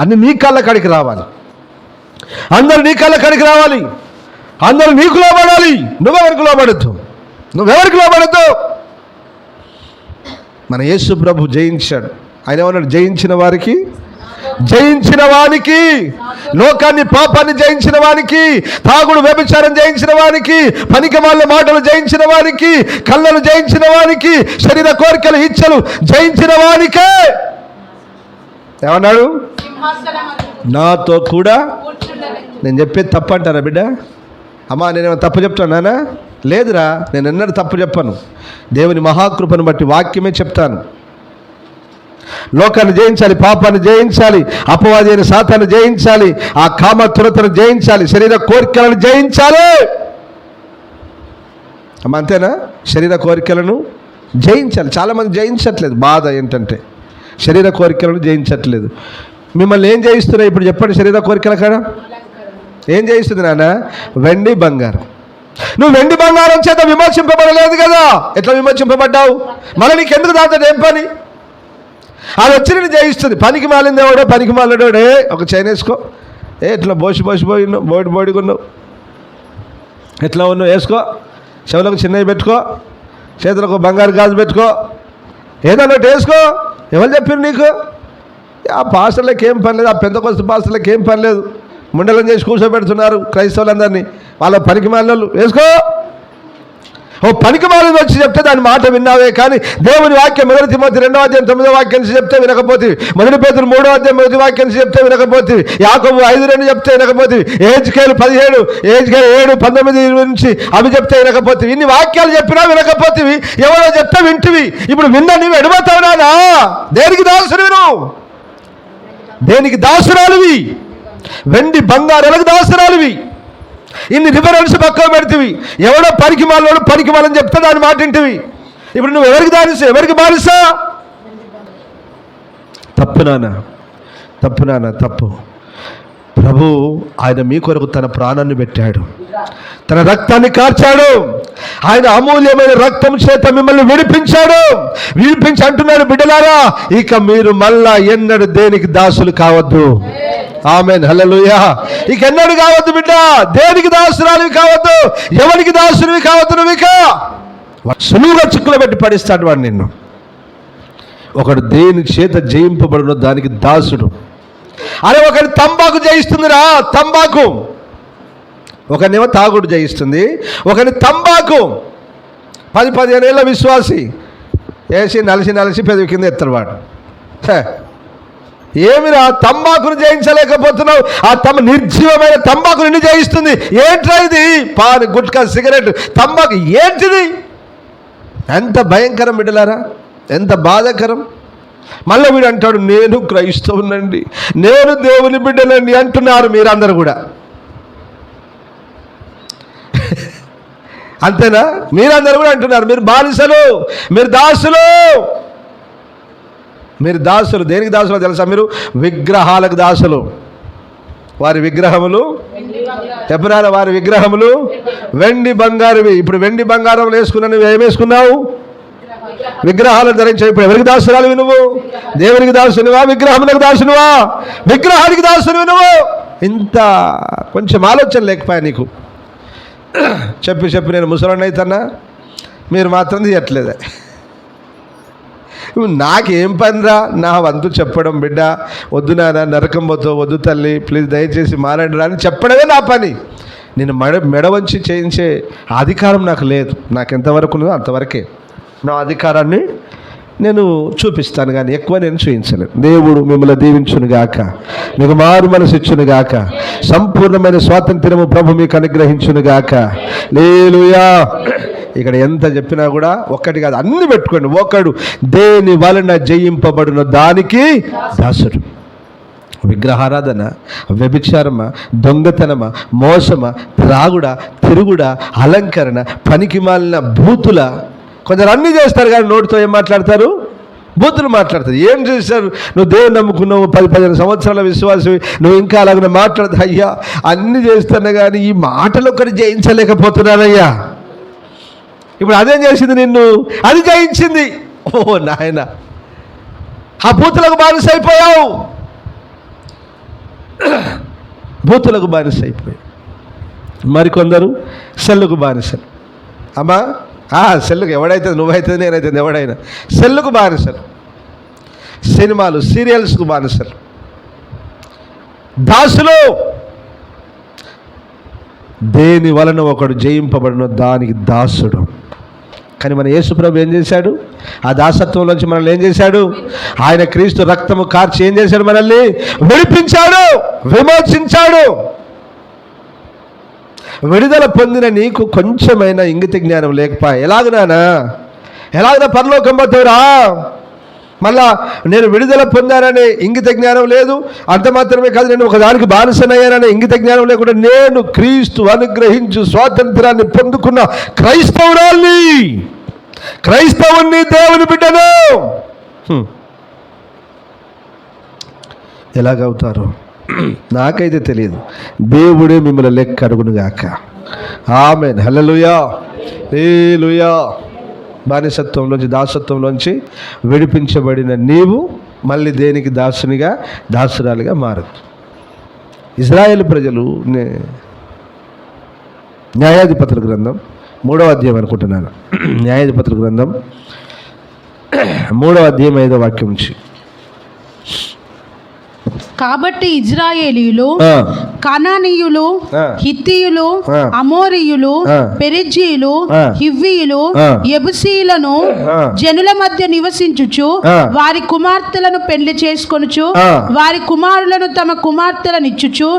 అన్ని నీ కాళ్ళ కాడికి రావాలి, అందరూ నీ కాళ్ళ కాడికి రావాలి, అందరూ నీకు లోబడాలి. నువ్వెవరికి లోబడద్దు. మన యేసు ప్రభు జయించాడు. ఆయన ఏమన్నాడు? జయించిన వానికి, లోకాన్ని పాపాన్ని జయించిన వానికి, తాగుడు వ్యభిచారం జయించిన వానికి, పనికిమాలిన మాటలు జయించిన వానికి, కళ్ళను జయించిన వానికి, శరీర కోరికలు ఇచ్చలు జయించిన వానికే ఏమన్నాడు? నాతో కూడా. నేను చెప్పేది తప్పు అంటారా బిడ్డ? అమ్మా నేనేమో తప్పు చెప్తానా? లేదురా, నేను ఎన్నడూ తప్పు చెప్పను. దేవుని మహాకృపను బట్టి వాక్యమే చెప్తాను. లోకాన్ని జయించాలి, పాపాన్ని జయించాలి, అపవాది అయిన సాతాన్ని జయించాలి, ఆ కామ తురతను జయించాలి, శరీర కోరికలను జయించాలి. అమ్మ అంతేనా? శరీర కోరికలను జయించాలి. చాలామంది జయించట్లేదు. బాధ ఏంటంటే శరీర కోరికలను జయించట్లేదు. మిమ్మల్ని ఏం జయిస్తున్నాయి ఇప్పుడు చెప్పండి? శరీర కోరికల కాడ ఏం జయిస్తుంది నాన్న? వెండి బంగారం. నువ్వు వెండి బంగారం చేత విమర్శింపబడలేదు కదా, ఎట్లా విమర్శింపబడ్డావు? మళ్ళీ నీకెందుకు దాంతో ఏం పని? అది వచ్చి నేను జయిస్తుంది. పనికి మాలిందేవాడో పనికి మాలినోడే ఒక చైన్ వేసుకో, ఎట్లా బోసిపోయినావు, బోడిగున్నావు, ఎట్లా ఉన్నావు వేసుకో, చెవులకు చిన్నవి పెట్టుకో, చేతులకు బంగారు గాజు పెట్టుకో, ఏదన్నా ఒకటి వేసుకో. ఎవరు చెప్పారు నీకు? ఆ పాస్టర్లకు ఏం పని లేదు, ఆ పెంతకోస్తు పాస్టర్లకు ఏం పని లేదు, ముండలం చేసి కూర్చోబెడుతున్నారు క్రైస్తవులందరినీ. వాళ్ళ పనికి మాలినోళ్ళు వేసుకో. ఓ పనికి మాలిన వచ్చి చెప్తే దాని మాట విన్నావే కానీ దేవుని వాక్యం 1 తిమోతి 2వ అధ్యాయం 9వ వాక్యం చెప్తే వినకపోతే, 1 పేతురు 3వ అధ్యాయం 1వ వాక్యం చెప్తే వినకపోతే, యాకోబు 5:2 చెప్తే వినకపోతే, ఏజ్కేలు 17, ఏజ్కేలు 7, 19, 20 నుంచి అవి చెప్తే వినకపోతే, ఇన్ని వాక్యాలు చెప్పినా వినకపోతే, ఎవరో చెప్తే వింటివి. ఇప్పుడు విన్నా నీవు ఎడబోతావునా? దేనికి దాసుడివి నువ్వు? దేనికి దాసురాలివి? వెండి బంగారాలకు దాసురాలివి. ఇన్ని రిఫరెన్స్ పక్కన పెడితివి. ఎవడో పనికి మాలని చెప్తే దాని మాట వింటివి. ఇప్పుడు నువ్వు ఎవరికి బానిసా? తప్పు నాన్న, తప్పు. ప్రభు ఆయన మీ కొరకు తన ప్రాణాన్ని పెట్టాడు, తన రక్తాన్ని కార్చాడు. ఆయన అమూల్యమైన రక్తం చేత మిమ్మల్ని విడిపించి అంటున్నాడు, బిడ్డలారా ఇక మీరు మళ్ళా ఎన్నడూ దేనికి దాసులు కావద్దు. ఆమేన్, హల్లెలూయా. ఇక ఎన్నడూ కావద్దు బిడ్డ, దేనికి దాసురాలివి కావద్దు, ఎవరికి దాసునివి కావద్దు. నువ్వు ఇక సులువుగా చిక్కులో పెట్టి పడిస్తాడు వాడు నిన్ను. ఒకడు దేని చేత జయింపబడిన దానికి దాసుడు. అరే ఒకటి తంబాకు జయిస్తుందిరా, తంబాకు. ఒకనేమో తాగుడు జయిస్తుంది, ఒకని తంబాకు. 10-15 ఏళ్ళ విశ్వాసి వేసి నలిసి పెదవి కింద ఎత్తాడు వాడు. ఏమిరా తంబాకును జయించలేకపోతున్నావు? ఆ నిర్జీవమైన తంబాకు నిన్ను జయిస్తుంది. ఏంట్రా ఇది? పాన్, గుట్కా, సిగరెట్, తంబాకు ఏంటిది? ఎంత భయంకరం బిడ్డలారా, ఎంత బాధాకరం. మళ్ళీ వీడు అంటాడు, నేను క్రైస్తవునండి, నేను దేవుని బిడ్డనండి అంటున్నారు మీరందరూ కూడా. అంతేనా? మీరందరూ కూడా అంటున్నారు మీరు బానిసలు, మీరు దాసులు. దేనికి దాసులో తెలుసా? మీరు విగ్రహాలకు దాసులు. వారి విగ్రహములు చెప్పరారా? వారి విగ్రహములు వెండి బంగారువి. ఇప్పుడు వెండి బంగారం వేసుకున్నా నువ్వు ఏం వేసుకున్నావు? విగ్రహాలను ధరించడం. ఎవరికి దాసురాలు నువ్వు? దేవునికి దాసునివా, విగ్రహములకు దాసునివా? విగ్రహానికి దాసునివి నువ్వు. ఇంత కొంచెం ఆలోచన లేకపోయా నీకు? చెప్పి నేను ముసలాన్ని అవుతానా, మీరు మాత్రం తీయట్లేదే. నాకేం పనిరా, నా వంతు చెప్పడం. బిడ్డ వద్దు నాన్న, నరకం పోతావు, వద్దు తల్లి, ప్లీజ్ దయచేసి మారండి రా అని చెప్పడమే నా పని. నేను మెడ వంచి చేయించే అధికారం నాకు లేదు. నాకు ఎంతవరకు ఉన్నదో అంతవరకే నా అధికారాన్ని నేను చూపిస్తాను, కానీ ఎక్కువ నేను చూపించలేను. దేవుడు మిమ్మల్ని దీవించునుగాక, మీకు మారు మనసు ఇచ్చునుగాక, సంపూర్ణమైన స్వాతంత్ర్యము ప్రభు మీకు అనుగ్రహించునుగాక. హల్లెలూయా. ఇక్కడ ఎంత చెప్పినా కూడా ఒక్కటి కాదు, అన్ని పెట్టుకోండి. ఒకడు దేని వలన జయింపబడిన దానికి దాసుడు. విగ్రహారాధన, వ్యభిచారమా, దొంగతనమా, మోసమా, త్రాగుడా, తిరుగుడా, అలంకరణ, పనికి మాలిన బూతుల. కొందరు అన్నీ చేస్తారు కానీ నోటితో ఏం మాట్లాడతారు? బూతులు మాట్లాడతారు. ఏం చేశారు? నువ్వు దేవుని నమ్ముకున్నావు, 10-15 సంవత్సరాల విశ్వాసం, నువ్వు ఇంకా అలాగే మాట్లాడదు. అయ్యా అన్నీ చేస్తున్నా కానీ ఈ మాటలు ఒకటి జయించలేకపోతున్నానయ్యా. ఇప్పుడు అదేం చేసింది నిన్ను? అది జయించింది. ఓ నాయన, ఆ బూతులకు బానిస అయిపోయావు. బూతులకు బానిస అయిపోయావు. మరికొందరు సెల్లుకు బానిసలు. అమ్మా సెల్లుకు ఎవడైతే, నువ్వైతే నేనైతే ఎవడైనా సెల్లుకు బానిసలు, సినిమాలు సీరియల్స్కు బానిసలు, దాసులు. దేని వలన ఒకడు జయింపబడిన దానికి దాసుడు. కానీ మన యేసుప్రభు ఏం చేశాడు? ఆ దాసత్వంలోంచి మనల్ని ఏం చేశాడు? ఆయన క్రీస్తు రక్తము కార్చి ఏం చేశాడు? మనల్ని విడిపించాడు, విమోచించాడు. విడుదల పొందిన నీకు కొంచెమైనా ఇంగిత జ్ఞానం లేకపోయా ఎలాగనా పరలోకం పోతావురా? మళ్ళా నేను విడుదల పొందాననే ఇంగిత జ్ఞానం లేదు. అంత మాత్రమే కాదు, నేను ఒకదానికి బానిసనయ్యాననే ఇంగిత జ్ఞానం లేకుండా నేను క్రీస్తు అనుగ్రహించు స్వాతంత్రాన్ని పొందుకున్న క్రైస్తవుని దేవుని బిడ్డను. ఎలాగవుతారు నాకైతే తెలియదు. దేవుడే మిమ్మల్ని లెక్క అడుగునుగాక. ఆమేన్. హల్లెలూయా. హల్లెలూయా. బానిసత్వంలోంచి, దాసత్వంలోంచి విడిపించబడిన నీవు మళ్ళీ దేనికి దాసురాలుగా మారదు. ఇజ్రాయేల్ ప్రజలు న్యాయాధిపతుల గ్రంథం 3వ అధ్యాయం అనుకుంటున్నాను. న్యాయాధిపతుల గ్రంథం 3వ అధ్యాయం 5వ వాక్యం నుంచి. కాబట్టి ఇజ్రాయేలీయులు, కనానీయులు, హిత్తీయులు, అమోరీయులు, పెరిజ్జీయులు, హివ్వీయులు, యెబూసీయులను జనుల మధ్య నివసించుచు వారి కుమార్తెలను పెళ్లి చేసుకొనుచు వారి కుమారులను తమ కుమార్తెలను ఇచ్చుచు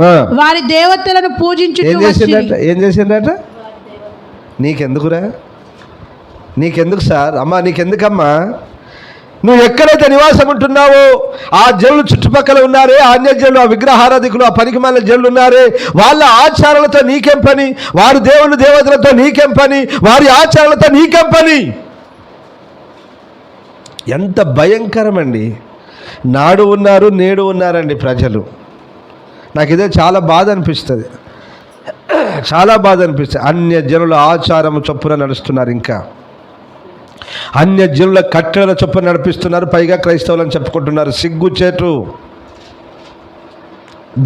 వారి దేవతలను పూజించుచు. ఏం చేసిందట? నీకెందుకురా? నీకెందుకు సార్? అమ్మా నీకెందుకమ్మా? నువ్వు ఎక్కడైతే నివాసం ఉంటున్నావో ఆ జనులు చుట్టుపక్కల ఉన్నారే, ఆ అన్యజనులు, ఆ విగ్రహారాధికులు, ఆ పనికిమాలిన జనులు ఉన్నారే, వాళ్ళ ఆచారాలతో నీకేం పని? వారి దేవుళ్ళు దేవతలతో నీకేం పని? వారి ఆచారాలతో నీకేం పని? ఎంత భయంకరమండి. నాడు ఉన్నారు, నేడు ఉన్నారండి ప్రజలు. నాకు ఇదే చాలా బాధ అనిపిస్తుంది. అన్యజనుల ఆచారం చొప్పున నడుస్తున్నారు, ఇంకా అన్యజనుల కట్టెల చొప్పున నడిపిస్తున్నారు, పైగా క్రైస్తవులని చెప్పుకుంటున్నారు. సిగ్గుచేటు.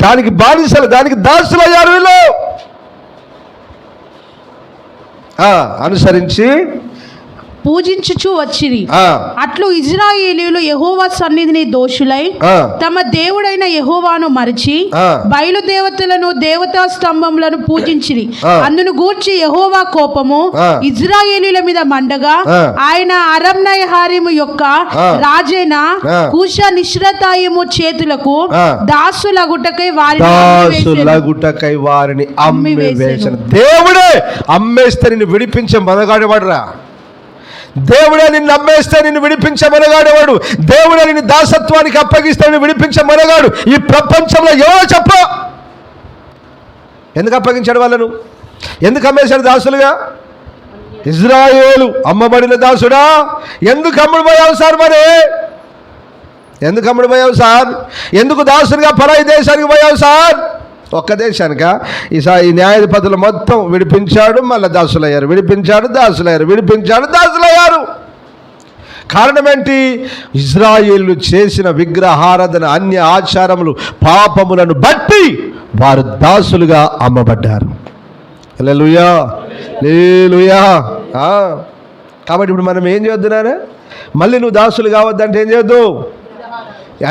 దానికి బానిసలు, దానికి దాసులయ్యారు వీళ్ళు. అనుసరించి పూజించుచు వచ్చిరి. అట్లు ఇజ్రాయేలీయులు యెహోవా సన్నిధిని దోషులై తమ దేవుడైన యెహోవాను మరిచి బయలుదేవతలను, దేవతా స్తంభములను పూజించిరి. అందును గూర్చి యెహోవా కోపము ఇజ్రాయేలీయుల మీద మండగా ఆయన అరమ్నయహారీము యొక్క రాజైన కూష నిష్రతాయిము చేతులకు దాసులగుటకై వారిని అమ్మివేసెను. దేవుడే అమ్మేస్తే నిన్ను విడిపించే మనగాడేవాడురా. దేవుడే నిన్ను అమ్మేస్తే నిన్ను విడిపించే మనగాడేవాడు. దేవుడే నిన్ను దాసత్వానికి అప్పగిస్తే నిన్ను విడిపించే మనగాడు ఈ ప్రపంచంలో ఎవరో చెప్ప. ఎందుకు అప్పగించాడు వాళ్ళను? ఎందుకు అమ్మేశాడు దాసులుగా? ఇజ్రాయేలు అమ్మబడిన దాసుడా. ఎందుకు అమ్ముడుపోయావు సార్? మరి ఎందుకు అమ్ముడుపోయావు సార్? ఎందుకు దాసులుగా పరాయి దేశానికి పోయావు సార్? ఒక్క దేశానిక? ఈ న్యాయాధిపతులు మొత్తం విడిపించాడు, మళ్ళీ దాసులయ్యారు, విడిపించాడు, దాసులయ్యారు, విడిపించాడు, దాసులయ్యారు. కారణం ఏంటి? ఇజ్రాయేలు చేసిన విగ్రహారాధన, అన్య ఆచారములు, పాపములను బట్టి వారు దాసులుగా అమ్మబడ్డారు. హల్లెలూయా, హల్లెలూయా. కాబట్టి ఇప్పుడు మనం ఏం చేద్దునారా? మళ్ళీ నువ్వు దాసులు కావద్దంటే ఏం చేయొద్దు?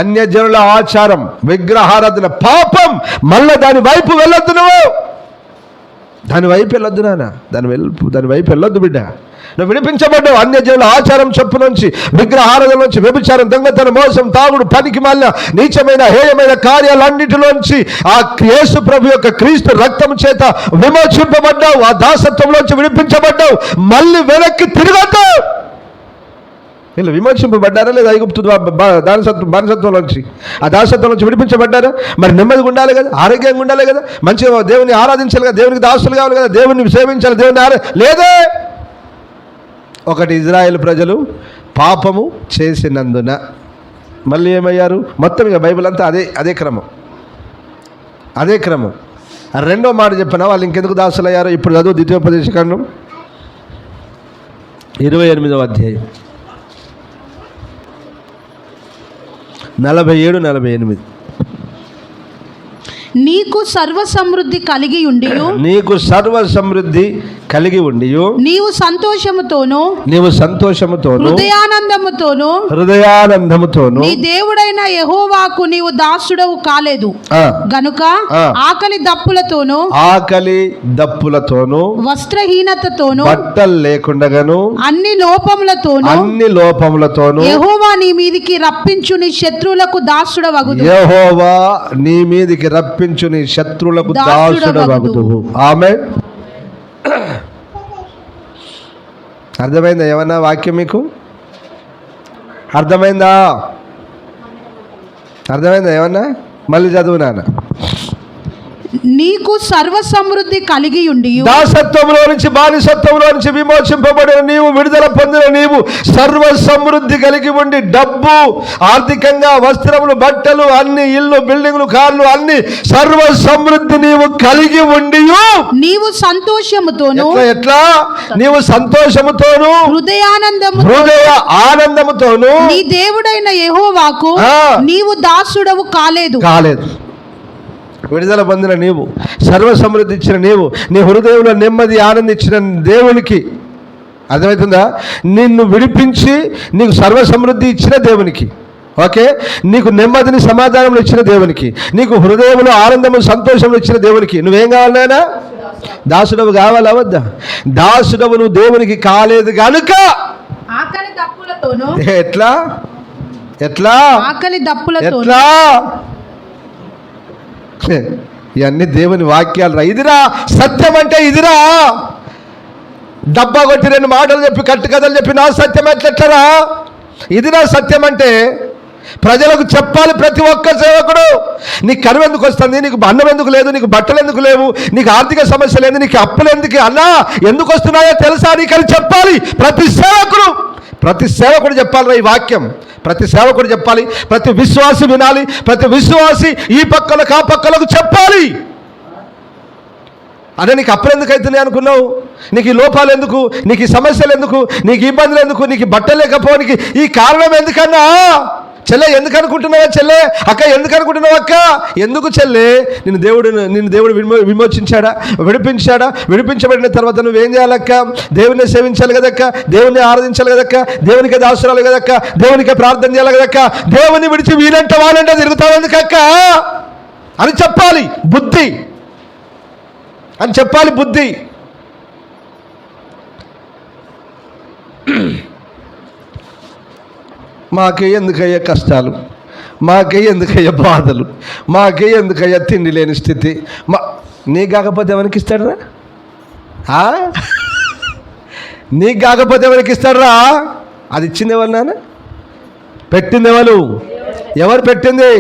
అన్యజనుల ఆచారం, విగ్రహారాధన, పాపం, మళ్ళీ దాని వైపు వెళ్ళొద్దు. నువ్వు దాని వైపు వెళ్ళొద్దు నాన్న, దాని వైపు వెళ్ళొద్దు బిడ్డ. నువ్వు విడిపించబడ్డావు అన్యజనుల ఆచారం చొప్పు నుంచి, విగ్రహారాధన నుంచి, వ్యభిచారం, దొంగతనం, మోసం, తాగుడు, పనికి మాలిన నీచమైన హేయమైన కార్యాలన్నిటిలోంచి ఆ యేసు ప్రభు యొక్క క్రీస్తు రక్తం చేత విమోచింపబడ్డావు. ఆ దాసత్వంలోంచి విడిపించబడ్డావు. మళ్ళీ వెనక్కి తిరగద్దు. వీళ్ళు విమోచింపబడ్డారా లేదా? ఐగుప్తు బానిసత్వం నుంచి, ఆ దాసత్వం నుంచి విడిపించబడ్డారా? మరి నెమ్మదిగా ఉండాలి కదా, ఆరోగ్యంగా ఉండాలి కదా, మంచిగా దేవుని ఆరాధించాలి కదా, దేవునికి దాసులు కావాలి కదా, దేవుని సేవించాలి, దేవుని లేదే. ఒకటి, ఇజ్రాయేల్ ప్రజలు పాపము చేసినందున మళ్ళీ ఏమయ్యారు? మొత్తం ఇక బైబిల్ అంతా అదే క్రమం. రెండో మాట చెప్పినా వాళ్ళు ఇంకెందుకు దాసులు అయ్యారో ఇప్పుడు చదువు. ద్వితీయోపదేశకాండం 28వ అధ్యాయం 47-48. నీకు సర్వ సమృద్ధి కలిగి ఉండియు, నీకు సర్వ సమృద్ధి కలిగి ఉండియు, నీవు సంతోషముతోను హృదయానందముతోను నీ దేవుడైన యెహోవాకు నీవు దాసుడవు కాలేదు గనుక ఆకలి దప్పులతోను వస్త్రహీనతతోను బట్టలు లేకుండగాను అన్ని లోపములతోను యెహోవా నీ మీదికి రప్పించు నీ శత్రువులకు దాసుడవగుదు. యెహోవా నీ మీదికి రప్పించు నీ శత్రువులకు దాసుడవగుదువు. ఆమేన్. అర్థమైందా ఏమన్నా వాక్యం మీకు? అర్థమైందా ఏమన్నా? మళ్ళీ చదువు నాన్న. నీకు సర్వ సమృద్ధి కలిగి ఉండి, దాసత్వంలో నుంచి బానిసత్వంలో నుంచి విమోచింపబడిన నీవు, విడుదల పొందిన నీవు సర్వ సమృద్ధి కలిగి ఉండి, డబ్బు, ఆర్థికంగా, వస్త్రములు, బట్టలు, అన్ని, ఇల్లు, బిల్డింగ్లు, కార్లు, అన్ని సర్వ సమృద్ధి నీవు కలిగి ఉండి, నీవు సంతోషముతోను నీవు సంతోషముతోను హృదయ ఆనందముతోను నీ దేవుడైన యెహోవాకు నీవు దాసుడవు కాలేదు. విడుదల పొందిన నీవు, సర్వ సమృద్ధి ఇచ్చిన నీవు, నీ హృదయంలో నెమ్మది ఆనందించిన దేవునికి, అర్థమవుతుందా? నిన్ను విడిపించి నీకు సర్వ సమృద్ధి ఇచ్చిన దేవునికి, ఓకే, నీకు నెమ్మదిని సమాధానం ఇచ్చిన దేవునికి, నీకు హృదయంలో ఆనందము సంతోషం ఇచ్చిన దేవునికి నువ్వేం కావాలి నాయనా? దాసుడవు కావాలా వద్దా? దాసుడవు నువ్వు దేవునికి కాలేదు కనుక ఆకలి దప్పులతోను ఎట్లా ఇవన్నీ దేవుని వాక్యాలు రా. ఇదిరా సత్యం అంటే, ఇదిరా. డబ్బా కొట్టి 2 మాటలు చెప్పి కట్టుకథలు చెప్పి నా సత్యం ఎట్లెట్లరా? ఇదిరా సత్యం అంటే. ప్రజలకు చెప్పాలి ప్రతి ఒక్క సేవకుడు. నీకు కరువు ఎందుకు వస్తుంది, నీకు అన్నం ఎందుకు లేదు, నీకు బట్టలు ఎందుకు లేవు, నీకు ఆర్థిక సమస్య లేదు, నీకు అప్పులు ఎందుకు అన్నా ఎందుకు వస్తున్నాయో తెలుసా నీకని చెప్పాలి ప్రతి సేవకుడు చెప్పాలి ఈ వాక్యం. ప్రతి సేవకుడు చెప్పాలి, ప్రతి విశ్వాసి వినాలి, ప్రతి విశ్వాసి ఈ పక్కలకు ఆ పక్కలకు చెప్పాలి. అదే నీకు అప్పులు ఎందుకు అవుతున్నాయి అనుకున్నావు? నీకు ఈ లోపాలు ఎందుకు, నీకు ఈ సమస్యలు ఎందుకు, నీకు ఇబ్బందులు ఎందుకు, నీకు బట్టలు లేకపోవడానికి ఈ కారణం ఎందుకన్నా? చెల్లె ఎందుకు అనుకుంటున్నావా? చెల్లె అక్క ఎందుకు అనుకుంటున్నావు? అక్క ఎందుకు చెల్లె? నిన్ను దేవుడు విమోచించాడా, విడిపించబడిన తర్వాత నువ్వేం చేయాలక్క? దేవుని సేవించాలి కదక్క, దేవుని ఆరాధించాలి కదక్క, దేవునికే దాసురాలు కదక్క, దేవునికే ప్రార్థన చేయాలి కదక్క. దేవుని విడిచి వీలంట వాళ్ళంట తిరుగుతావు ఎందుకక్క అని చెప్పాలి. బుద్ధి. మాకే ఎందుకయ్యా కష్టాలు, మాకే ఎందుకయ్యా బాధలు, మాకే ఎందుకయ్యా తిండి లేని స్థితి? నీకు కాకపోతే ఎవరికి ఇస్తాడరా? నీకు కాకపోతే ఎవరికి ఇస్తాడరా? అది ఇచ్చింది ఎవరు నాన్న? పెట్టింది ఎవరు పెట్టింది?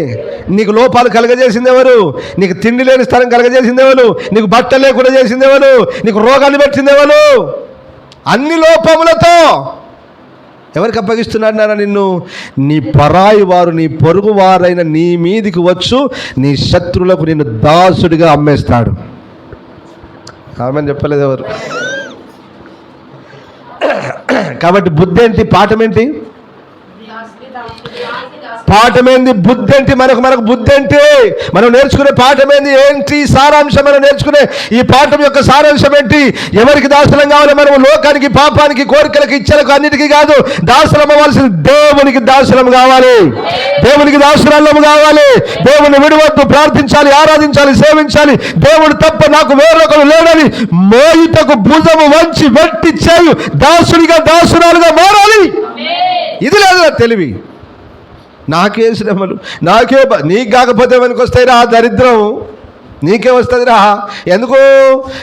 నీకు లోపాలు కలగజేసింది ఎవరు? నీకు తిండి లేని స్థలం కలగజేసింది ఎవరు? నీకు బట్ట లేకుండా చేసింది ఎవరు? నీకు రోగాన్ని పెట్టింది ఎవరు? అన్ని లోపములతో ఎవరికి అప్పగిస్తున్నాడు నాన్న నిన్ను? నీ పరాయి వారు, నీ పొరుగు వారైన నీ మీదికి వచ్చు నీ శత్రువులకు నిన్ను దాసుడిగా అమ్మేస్తాడు. ఆమెను చెప్పలేదు ఎవరు. కాబట్టి బుద్ధి ఏంటి, పాఠం ఏంటి? పాఠం ఏంది? బుద్ధి ఏంటి? మనకు బుద్ధి ఏంటి? మనం నేర్చుకునే పాఠం ఏంటి? సారాంశం మనం నేర్చుకునే ఈ పాఠం యొక్క సారాంశం ఏంటి? ఎవరికి దాసులం కావాలి? మనం లోకానికి, పాపానికి, కోరికలకు, ఇచ్చలకు, అన్నిటికీ కాదు దాసులం అవ్వాల్సింది. దేవునికి దాసులం కావాలి, దేవునికి దాసురాళ్ళం కావాలి. దేవుని విడవద్దు, ప్రార్థించాలి, ఆరాధించాలి, సేవించాలి. దేవుడు తప్ప నాకు వేరొకరు లేడని మోయుటకు భుజము వంచి వెట్టి చేయు దాసునిగా, దాసురాలుగా మారాలి. ఇది లేదు తెలివి. నాకే శ్రమలు, నీకు కాకపోతే మనకు వస్తాయిరా ఆ దరిద్రం, నీకే వస్తుంది రా. ఎందుకు?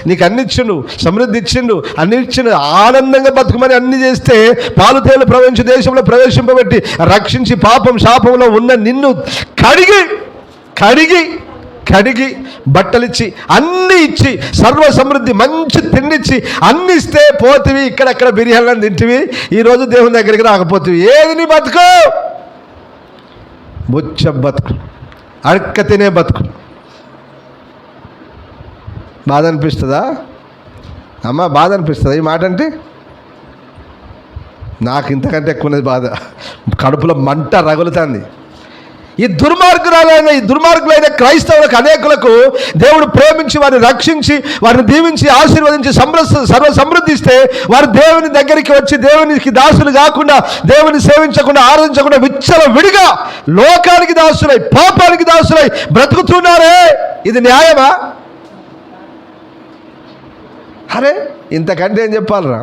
నీకు అన్ని ఇచ్చిండు, సమృద్ధి ఇచ్చిండు, అన్ని ఇచ్చిండు, ఆనందంగా బతుకుమని అన్ని చేస్తే పాలు తేలు ప్రవహించి దేశంలో ప్రవేశింపబెట్టి రక్షించి పాపం శాపంలో ఉన్న నిన్ను కడిగి బట్టలిచ్చి అన్ని ఇచ్చి సర్వ సమృద్ధి మంచి తిండిచ్చి అన్ని ఇస్తే పోతివి, ఇక్కడక్కడ బిర్యానీ తింటివి, ఈరోజు దేవుని దగ్గరికి రాకపోతివి. ఏది నీ బతుకు? బుచ్చ బతుకు, అడక్క తినే బతుకు. బాధ అనిపిస్తుందా అమ్మ? బాధ అనిపిస్తుందా ఈ మాట అంటే? నాకు ఇంతకంటే ఎక్కువనేది బాధ, కడుపులో మంట రగులుతుంది. ఈ దుర్మార్గులైన క్రైస్తవులకు, అనేకులకు దేవుడు ప్రేమించి వారిని రక్షించి వారిని దీవించి ఆశీర్వదించి సర్వ సమృద్ధి ఇస్తే వారు దేవుని దగ్గరికి వచ్చి దేవునికి దాసులు కాకుండా, దేవుని సేవించకుండా, ఆరాధించకుండా విడిగా లోకానికి దాసులై, పాపానికి దాసులై బ్రతుకుతున్నారే. ఇది న్యాయమా? అరే ఇంతకంటే ఏం చెప్పాలరా?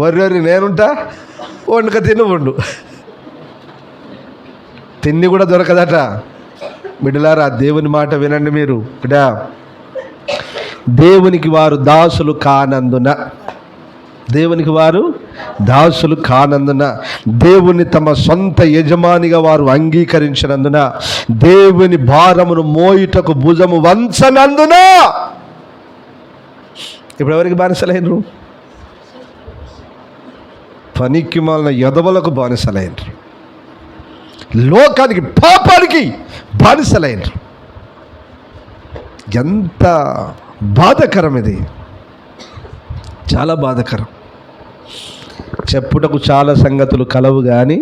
వర్రి నేనుంటా, వండుక వండు, తిండి కూడా దొరకదట. బిడ్డలారా, దేవుని మాట వినండి మీరు. బిడ్డా, దేవునికి వారు దాసులు కానందున, దేవుని తమ సొంత యజమానిగా వారు అంగీకరించినందున, దేవుని భారమును మోయుటకు భుజము వంచనందున ఇప్పుడు ఎవరికి బానిసలైనరు? పనికి మాలిన యదవలకు బానిసలైనరు, లోకానికి, పాపానికి బానిసలైనరు. ఎంత బాధకరం ఇది, చాలా బాధకరం. చెప్పుటకు చాలా సంగతులు కలవు కానీ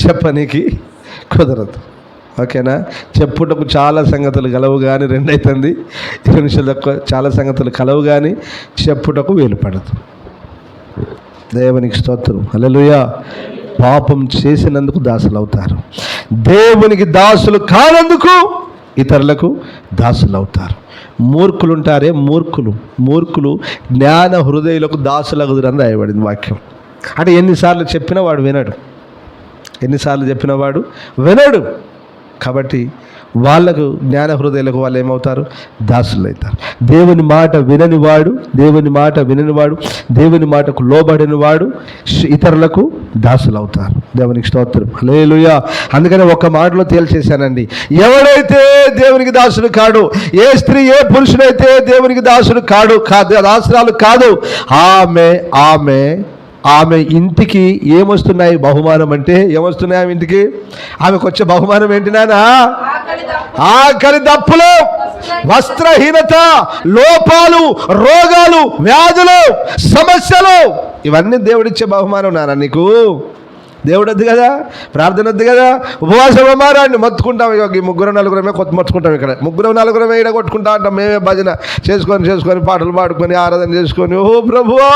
చెప్పనీకి కుదరదు. ఓకేనా? చెప్పుటకు చాలా సంగతులు కలవు కానీ 2 అవుతుంది 20 నిమిషాలు తక్కువ. చాలా సంగతులు కలవు కానీ చెప్పుటకు వీలు పడదు. దేవునికి స్తోత్రం, హల్లెలూయా. పాపం చేసినందుకు దాసులు అవుతారు, దేవునికి దాసులు కానందుకు ఇతరులకు దాసులు అవుతారు. మూర్ఖులు ఉంటారే, మూర్ఖులు జ్ఞాన హృదయులకు దాసులగుదురని రాయబడింది వాక్యం. అంటే ఎన్నిసార్లు చెప్పినా వాడు వినడు. కాబట్టి వాళ్ళకు, జ్ఞాన హృదయులకు వాళ్ళు ఏమవుతారు? దాసులు అవుతారు. దేవుని మాట విననివాడు, దేవుని మాటకు లోబడినవాడు ఇతరులకు దాసులు అవుతారు. దేవునికి స్తోత్రం, హల్లెలూయా. అందుకని ఒక మాటలో తేల్చేశానండి, ఎవడైతే దేవునికి దాసుడు కాడు, ఏ స్త్రీ, ఏ పురుషుడైతే దేవునికి దాసుడు కాదు, దాసురాలు కాదు, ఆమె ఇంటికి ఏమొస్తున్నాయి బహుమానం అంటే? ఏమొస్తున్నాయి ఆమె ఇంటికి? ఆమెకు వచ్చే బహుమానం ఏంటి నాన్న? ఆకలి దప్పులు, వస్త్రహీనత, లోపాలు, రోగాలు, వ్యాధులు, సమస్యలు, ఇవన్నీ దేవుడిచ్చే బహుమానం నాన్న నీకు. దేవుడు వద్దు కదా, ప్రార్థన వద్దు కదా, ఉపవాసం మారాన్ని మొత్తుకుంటాం. ఈ 3-4 కొత్త మొత్తుకుంటాం. ఇక్కడ 3-4 ఈడ కొట్టుకుంటా అంటాం. మేమే భజన చేసుకొని పాటలు పాడుకొని ఆరాధన చేసుకొని, ఓ ప్రభువా.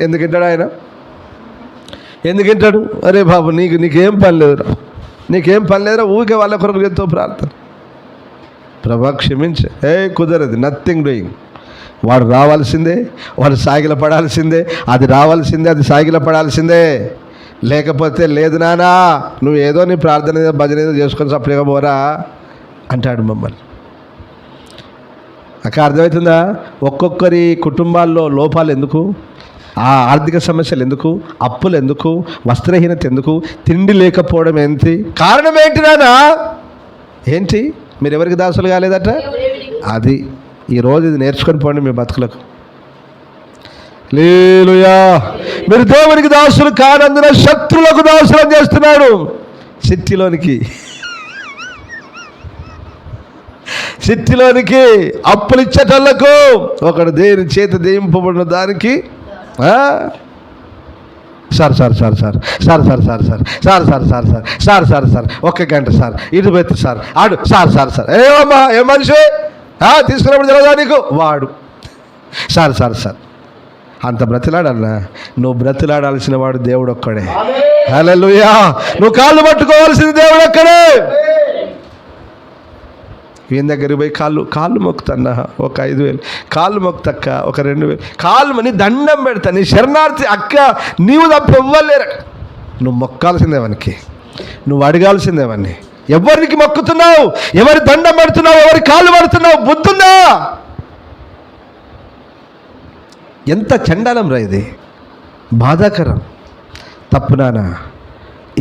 ఎందుకంటాడు ఆయన? ఎందుకంటాడు? అరే బాబు, నీకేం పని లేదురా, ఊరికే వాళ్ళ కొరకు చేస్తావు ప్రార్థన. ప్రభా క్షమించే, కుదరదు, నథింగ్ డూయింగ్. వాడు రావాల్సిందే, వాడు సాగిల పడాల్సిందే, అది రావాల్సిందే, అది సాగిల పడాల్సిందే. లేకపోతే లేదు నానా, నువ్వు ఏదో నీ ప్రార్థన భజన ఏదో చేసుకొని సప్లైగా పోరా అంటాడు మమ్మల్ని. అక్కడ అర్థమవుతుందా? ఒక్కొక్కరి కుటుంబాల్లో లోపాలు ఎందుకు? ఆ ఆర్థిక సమస్యలు ఎందుకు? అప్పులు ఎందుకు? వస్త్రహీనత ఎందుకు? తిండి లేకపోవడం ఏంటి? కారణం ఏంటి నానా? ఏంటి? మీరు ఎవరికి దాసులు కాలేదట? అది ఈరోజు ఇది నేర్చుకొని పోండి మీ బతుకులకు. హల్లెలూయా. మీరు దేవునికి దాసులు కానందున శత్రులకు దాసులం చేస్తున్నాడు. సిట్టిలోనికి అప్పులు ఇచ్చేటోళ్లకు, ఒకడు దేని చేతి దేయింపబడిన దానికి sir sir sir sir sir sir sir sir sir sir sir sir sir sir sir ఒక్క గంట సార్ ఇటు పెట్టి సార్ ఆడు సార్ సార్ సార్ ఏమమ్మా ఏ మనిషి తీసుకున్నప్పుడు తెలియదా నీకు వాడు సార్ సార్ సార్ అంత బ్రతిలాడన్నా నువ్వు బ్రతిలాడాల్సిన వాడు దేవుడు ఒక్కడే. హల్లెలూయా. నువ్వు కాళ్ళు పట్టుకోవాల్సింది దేవుడు ఒక్కడే. ఈయన దగ్గరికి పోయి కాళ్ళు మొక్కుతన్నా ఒక 5,000, కాళ్ళు మొక్కుతక్క ఒక 2,000, కాళ్ళు నీ దండం పెడతా, నీ శరణార్థి అక్క నీవు తప్ప ఇవ్వలేరు. నువ్వు మొక్కాల్సిందేవనికి, నువ్వు అడగాల్సిందేవన్నీ. ఎవరికి మొక్కుతున్నావు, ఎవరి దండం పెడుతున్నావు, ఎవరి కాళ్ళు పడుతున్నావు, బుద్ధుందా? ఎంత చండాలం రా ఇది, బాధాకరం. తప్పు నాన్న,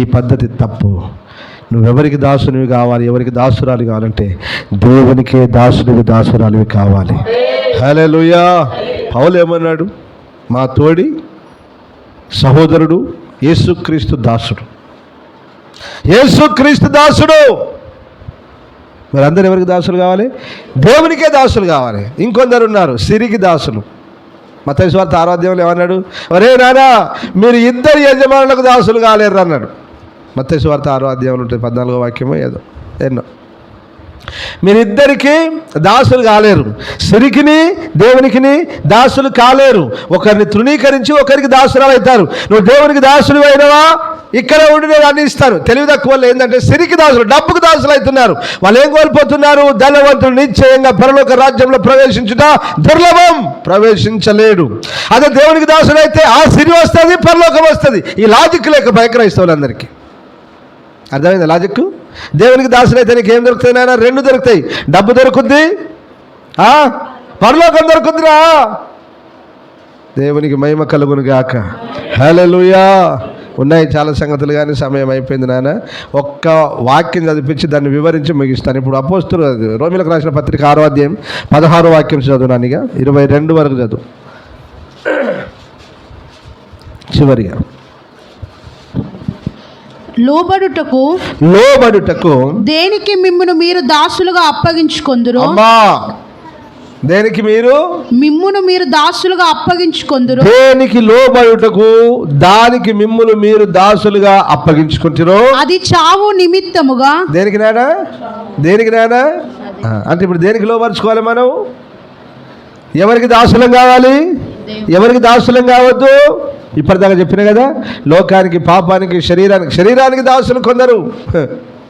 ఈ పద్ధతి తప్పు. నువ్వెవరికి దాసునివి కావాలి, ఎవరికి దాసురాలు కావాలంటే దేవునికే దాసునివి దాసురాలివి కావాలి. హల్లెలూయా. పౌలు ఏమన్నాడు? మా తోడి సహోదరుడు యేసుక్రీస్తు దాసుడు. యేసుక్రీస్తు దాసుడు. మరి అందరు ఎవరికి దాసులు కావాలి? దేవునికే దాసులు కావాలి. ఇంకొందరు ఉన్నారు సిరికి దాసులు. మత్తయి సువార్త 6వ అధ్యాయంలో ఏమన్నాడు? ఒరే నానా, మీరు ఇద్దరు యజమానులకు దాసులు కాలేరు అన్నాడు. మత్తయి సువార్త 6వ అధ్యాయంలో ఉంటుంది, 14వ వాక్యమో ఏదో ఎన్నో. మీరిద్దరికి దాసులు కాలేరు, సిరికిని దేవునికిని దాసులు కాలేరు. ఒకరిని తృణీకరించి ఒకరికి దాసురాలు అవుతారు. నువ్వు దేవునికి దాసులు అయినవా, ఇక్కడ ఉండి నేను అన్ని ఇస్తాను. తెలివి తక్కువ వాళ్ళు ఏంటంటే సిరికి దాసులు, డబ్బుకు దాసులు అవుతున్నారు. వాళ్ళు ఏం కోల్పోతున్నారు? ధనవంతుడు నిశ్చయంగా పరలోక రాజ్యంలో ప్రవేశించుట దుర్లభం, ప్రవేశించలేడు. అదే దేవునికి దాసులు అయితే ఆ సిరి వస్తుంది, పరలోకం వస్తుంది. ఈ లాజిక్ లేక భయక్రైస్తవులందరికీ అర్థమైంది లాజిక్. దేవునికి దాసులు అయితే నీకు ఏం దొరుకుతాయి నాయన? 2 దొరుకుతాయి. డబ్బు దొరుకుద్ది, పరలోకం దొరుకుద్దిరా. దేవునికి మహిమ కలుగును గాక. హల్లెలూయా. ఉన్నాయి చాలా సంగతులు, కానీ సమయం అయిపోయింది నాన్న. ఒక్క వాక్యం చదివించి దాన్ని వివరించి ముగిస్తాను. ఇప్పుడు అపోస్తలులు రోమీయులకు రాసిన పత్రిక 6వ అధ్యాయం 16వ వాక్యం చదువునానిగా 22 వరకు చదువు. చివరిగా లోబడుటకు దేనికి మిమ్మును మీరు దాసులుగా అప్పగించుకొందురు. అమ్మా, దేనికి మిమ్మును మీరు దాసులుగా అప్పగించుకొందురు. దేనికి లోబడుటకు దానికి మిమ్మును మీరు దాసులుగా అప్పగించుకుంటారు. అది చావు నిమిత్తముగా. దేనికి నానా? అంటే ఇప్పుడు దేనికి లోబరుచుకోవాలి మనం? ఎవరికి దాసులం కావాలి, ఎవరికి దాసులం కావద్దు? ఇప్పటిదాకా చెప్పిన కదా, లోకానికి, పాపానికి, శరీరానికి దాసులు కొందరు.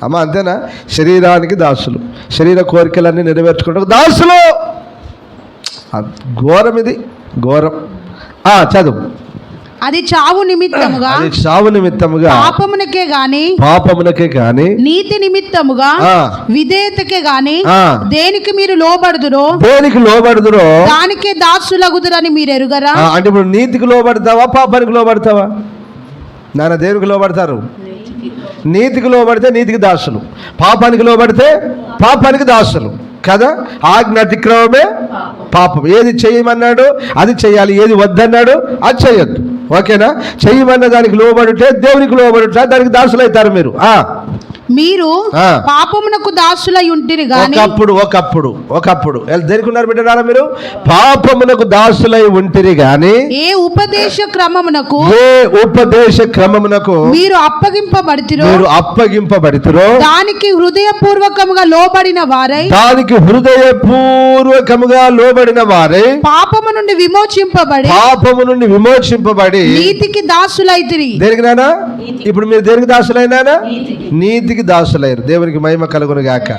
అమ్మ అంతేనా? శరీరానికి దాసులు, శరీర కోరికలన్నీ నెరవేర్చుకుంటూ దాసులు. ఘోరం, ఇది ఘోరం. చదువు. అది చావు నిమిత్తముగా పాపమునకే గాని నీతి నిమిత్తముగా విధేయతకే గాని దేనికి మీరు లోబడుదురో దానికే దాసులగుదురని మీరు ఎరుగరా? అంటే ఇప్పుడు నీతికి లోబడతావా, పాపానికి లోబడతావా? నాన్న దేనికి లోబడతారు? నీతికి లోబడితే నీతికి దాసులు, పాపానికి లోబడితే పాపానికి దాసులు కదా. ఆజ్ఞ అతిక్రమమే పాపం. ఏది చేయమన్నాడు అది చేయాలి, ఏది వద్దన్నాడు అది చేయొద్దు. ఓకేనా? చెయ్యమన్న దానికి లోబడితే దేవునికి లోబడుట, దానికి దాసులు అవుతారు మీరు. మీరు పాపమునకు దాసులై ఉంటిరి గాని ఒకప్పుడు దేనికి ఉన్నారు బిడ్డలారా? మీరు పాపమునకు దాసులై ఉంటిరి గాని ఏ ఉపదేశ క్రమమునకు మీరు అప్పగింపబడితిరో దానికి హృదయపూర్వకముగా లోబడిన వారై పాపము నుండి విమోచింపబడి నీతికి దాసులైతిరి. దేనికి నానా? ఇప్పుడు మీరు దేనికి దాసులైనా? నీతికి దాసులైరు. దేవునికి మహిమ కలుగును గాక.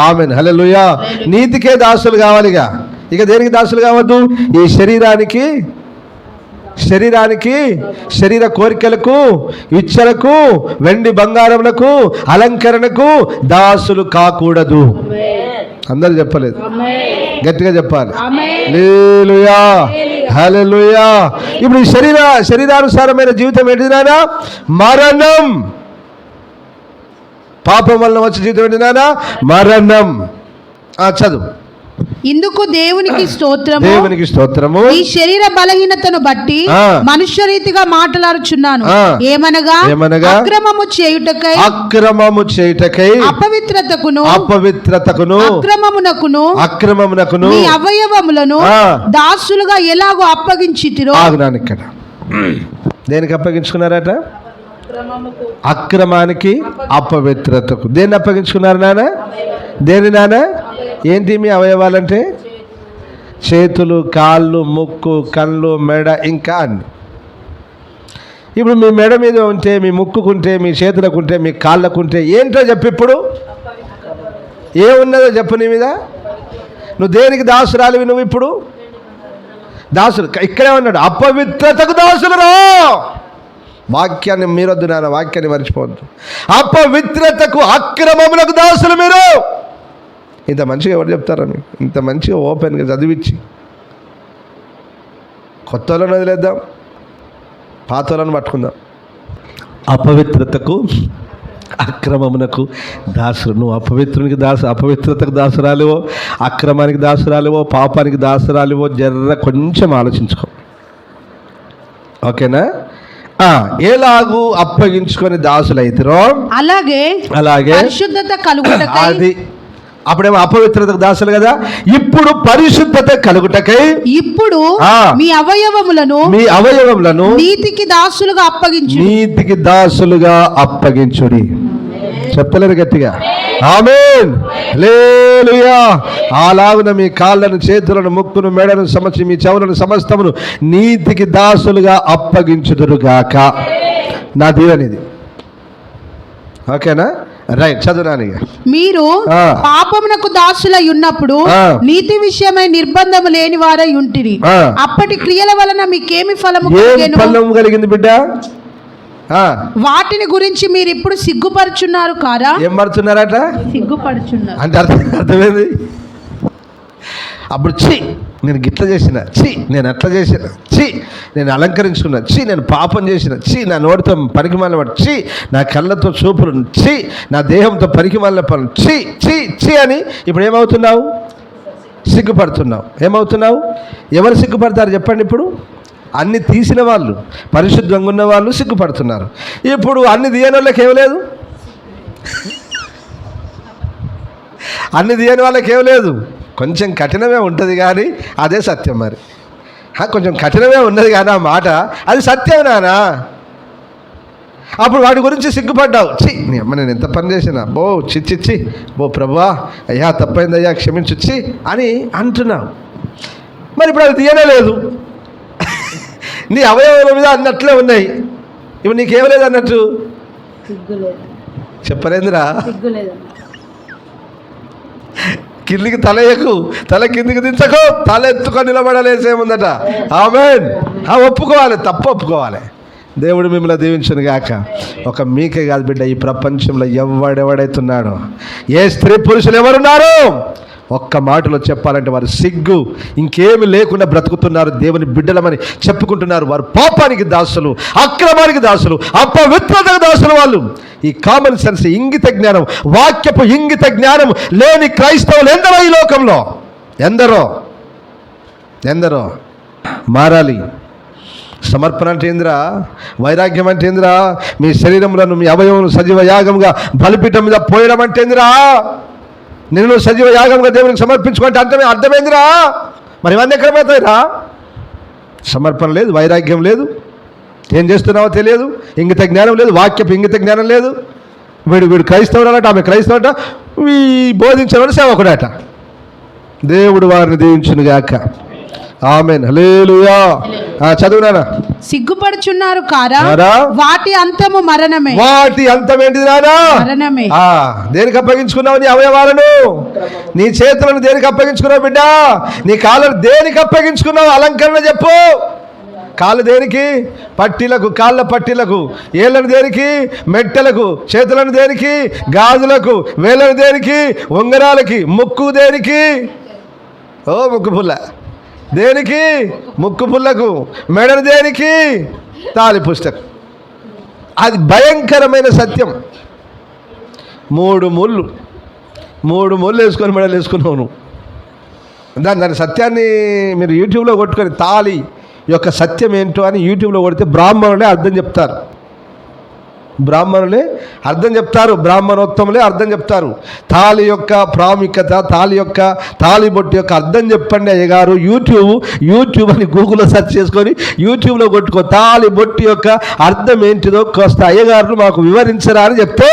ఆమేన్. హల్లెలూయా. నీతికే దాసులు కావాలిగా. ఇక దేనికి దాసులు కావద్దు? ఈ శరీరానికి, శరీర కోరికలకు, ఇచ్చలకు, వెండి బంగారములకు, అలంకరణకు దాసులు కాకూడదు. అందరూ చెప్పలేదు, గట్టిగా చెప్పాలి. హల్లెలూయా, హల్లెలూయా. ఇప్పుడు ఈ శరీరానుసారమైన జీవితం ఏంటిదైనా? మరణం. పాపం వలన వచ్చే జీవితం ఏంటిదైనా? మరణం. చదువు. ఇందుకు దేవునికి స్తోత్రము. ఈ శరీర బలహీనతను బట్టి మనుష్య రీతిగా మాట్లాడుచున్నాను. ఏమనగా అక్రమము చేయుటకై అపవిత్రతకును అక్రమమునకును మీ అవయవములను దాసులుగా ఎలాగో అప్పగించితిరో. ఆగునాను ఇక్కడ. దేనికి అప్పగించుకున్నారట? అక్రమానికి, అపవిత్రతకు. దేన్ని అప్పగించుకున్నారు నాన్న? దేని నాన్న? ఏంటి మీ అవయవాలంటే? చేతులు, కాళ్ళు, ముక్కు, కళ్ళు, మెడ, ఇంకా అన్ని. ఇప్పుడు మీ మెడ మీద ఉంటే, మీ ముక్కుకుంటే, మీ చేతులకుంటే, మీ కాళ్ళకుంటే ఏంటో చెప్పు. ఇప్పుడు ఏమున్నదో చెప్పు నీ మీద. నువ్వు దేనికి దాసురాలివి? నువ్వు ఇప్పుడు దాసులు. ఇక్కడే ఉన్నాడు, అపవిత్రతకు దాసులు రా. వాక్యాన్ని మీరొద్దు నాన్న, వాక్యాన్ని మర్చిపోవద్దు. అపవిత్రతకు, అక్రమములకు దాసులు మీరు. ఇంత మంచిగా ఎవరు చెప్తారా మీకు? ఇంత మంచిగా ఓపెన్గా చదివించి కొత్త వాళ్ళని వదిలేద్దాం, పాత వాళ్ళని పట్టుకుందాం. అపవిత్రతకు, అక్రమమునకు దాసులు. నువ్వు అపవిత్రతకు దాసురాలివో, అక్రమానికి దాసురాలివో, పాపానికి దాసురాలివో కొంచెం ఆలోచించుకో. ఓకేనా? ఎలాగూ అప్పగించుకొని దాసులైతరో అలాగే పరిశుద్ధత కలుగుటకై. అది అప్పుడేమో అపవిత్రతకు దాసులు కదా, ఇప్పుడు పరిశుద్ధత కలుగుటకై ఇప్పుడు మీ అవయవములను నీతికి దాసులుగా అప్పగించుడి. చెప్పలేరు గట్టిగా? ఆమేన్, హల్లెలూయా. అలాగున మీ కాళ్ళను, చేతులను, ముక్కును, మెడను సమర్చి మీ చెవులను సమస్తమును నీతికి దాసులుగా అప్పగించుదురుగాక. నా దీవెనిది. ఓకేనా? రైట్, చదువునాని. మీరు పాపమునకు దాసులై ఉన్నప్పుడు నీతి విషయమై నిర్బంధము లేని వారై ఉంటిరి. అప్పటి క్రియల వలన మీకేమి ఫలము కలిగింది బిడ్డ? వాటిని గురించి మీరు ఇప్పుడు సిగ్గుపరుచున్నారు కారా? ఏం పడుతున్నారట? సిగ్గుపడుచున్నారు అంటే అర్థమైంది. అప్పుడు నేను గిట్ల చేసిన, నేను అట్లా చేసిన, నేను అలంకరించుకున్నా, నేను పాపం చేసిన, నా నోటితో పనికి మాలిన వాడు, నా కళ్ళతో చూపులు, నా దేహంతో పనికి మాలిన పనులు, అని ఇప్పుడు ఏమవుతున్నావు? సిగ్గుపడుతున్నావు. ఏమవుతున్నావు? ఎవరు సిగ్గుపడతారు చెప్పండి? ఇప్పుడు అన్ని తీసిన వాళ్ళు, పరిశుద్ధంగా ఉన్న వాళ్ళు సిగ్గుపడుతున్నారు. ఇప్పుడు అన్ని తీయని వాళ్ళకి ఏం లేదు, అన్ని తీయని వాళ్ళకి ఏం లేదు. కొంచెం కఠినమే ఉంటుంది కానీ అదే సత్యం. మరి కొంచెం కఠినమే ఉన్నది కానీ ఆ మాట అది సత్యం నానా. అప్పుడు వాటి గురించి సిగ్గుపడ్డావు. నీ అమ్మ నేను ఎంత పని చేసినా, బో ప్రభువా, అయ్యా తప్పైందయ్యా క్షమించొచ్చి అని అంటున్నావు. మరి ఇప్పుడు అది తీయనే లేదు. నీ అవయవాల మీద అన్నట్లే ఉన్నాయి. ఇప్పుడు నీకేం లేదు అన్నట్టు చెప్పలేదురా. కిందికి తల ఎక్కు, తల కిందికి దించకు, తల ఎత్తుకొని నిలబడలేసేముందట. ఆమేన్. ఒప్పుకోవాలి, తప్పు ఒప్పుకోవాలి. దేవుడు మిమ్మల్ని దీవించును గాక. ఒక మీకే కాదు బిడ్డ, ఈ ప్రపంచంలో ఎవడెవడైతున్నాడో, ఏ స్త్రీ పురుషులు ఎవరున్నారు, ఒక్క మాటలో చెప్పాలంటే వారు సిగ్గు ఇంకేమి లేకుండా బ్రతుకుతున్నారు. దేవుని బిడ్డలమని చెప్పుకుంటున్నారు. వారు పాపానికి దాసులు, అక్రమానికి దాసులు, అపవిత్రతకు దాసులు. వాళ్ళు ఈ కామన్ సెన్స్, ఇంగిత జ్ఞానం, వాక్యపు ఇంగిత జ్ఞానం లేని క్రైస్తవులు ఎందరో ఈ లోకంలో, ఎందరో మారాలి. సమర్పణ అంటే ఏందిరా? వైరాగ్యం అంటే ఏందిరా? మీ శరీరములను, మీ అవయవములను సజీవ యాగంగా బలిపీఠం మీద పోయడం అంటే ఏందిరా? నేను సజీవ యాగంగా దేవునికి సమర్పించుకుంటే అర్థమైందిరా. మరి ఇవన్నీ ఎక్కడ పోతాయిరా? సమర్పణ లేదు, వైరాగ్యం లేదు, ఏం చేస్తున్నావో తెలియదు, ఇంగిత జ్ఞానం లేదు, వాక్యపు ఇంగిత జ్ఞానం లేదు. వీడు క్రైస్తవుడట, ఆమె క్రైస్తవుడట, బోధించేవాడు సేవకుడట. దేవుడు వారిని దీవించునుగాక. ఆమేన్, హల్లెలూయా. చదువునానా. సిగ్గుపడుచున్నారు కారా, వాటి అంతము మరణమే. వాటి అంతం ఏంటిది నానా? మరణమే. దేనికి అప్పగించుకున్నావు నీ అవయవాలను? నీ చేతులను దేనికి అప్పగించుకున్నావు బిడ్డ? నీ కాళ్ళను దేనికి అప్పగించుకున్నావు? అలంకరణ చెప్పు. కాళ్ళు దేనికి? పట్టీలకు, కాళ్ళ పట్టీలకు. ఏళ్ళను దేనికి? మెట్టలకు. చేతులను దేనికి? గాజులకు. వేళ్ళను దేనికి? ఉంగరాలకి. ముక్కు దేనికి? ముక్కు పుల్ల దేనికి? ముక్కు పుల్లకు. మెడను దేనికి? తాళి పుస్తకం. అది భయంకరమైన సత్యం. మూడు ముళ్ళు వేసుకొని మెడలు వేసుకున్నావు నువ్వు. దాని సత్యాన్ని మీరు యూట్యూబ్లో కొట్టుకొని తాళి యొక్క సత్యం ఏంటో అని యూట్యూబ్లో కొడితే బ్రాహ్మణులే అర్థం చెప్తారు. బ్రాహ్మణులే అర్థం చెప్తారు, బ్రాహ్మణోత్తములే అర్థం చెప్తారు. తాళి యొక్క ప్రాముఖ్యత, తాళి బొట్టు యొక్క అర్థం చెప్పండి అయ్యగారు. యూట్యూబ్ అని గూగుల్లో సెర్చ్ చేసుకొని యూట్యూబ్లో కొట్టుకో, తాళి బొట్టు యొక్క అర్థం ఏంటిదో కాస్త అయ్యగారులు మాకు వివరించరా అని చెప్తే,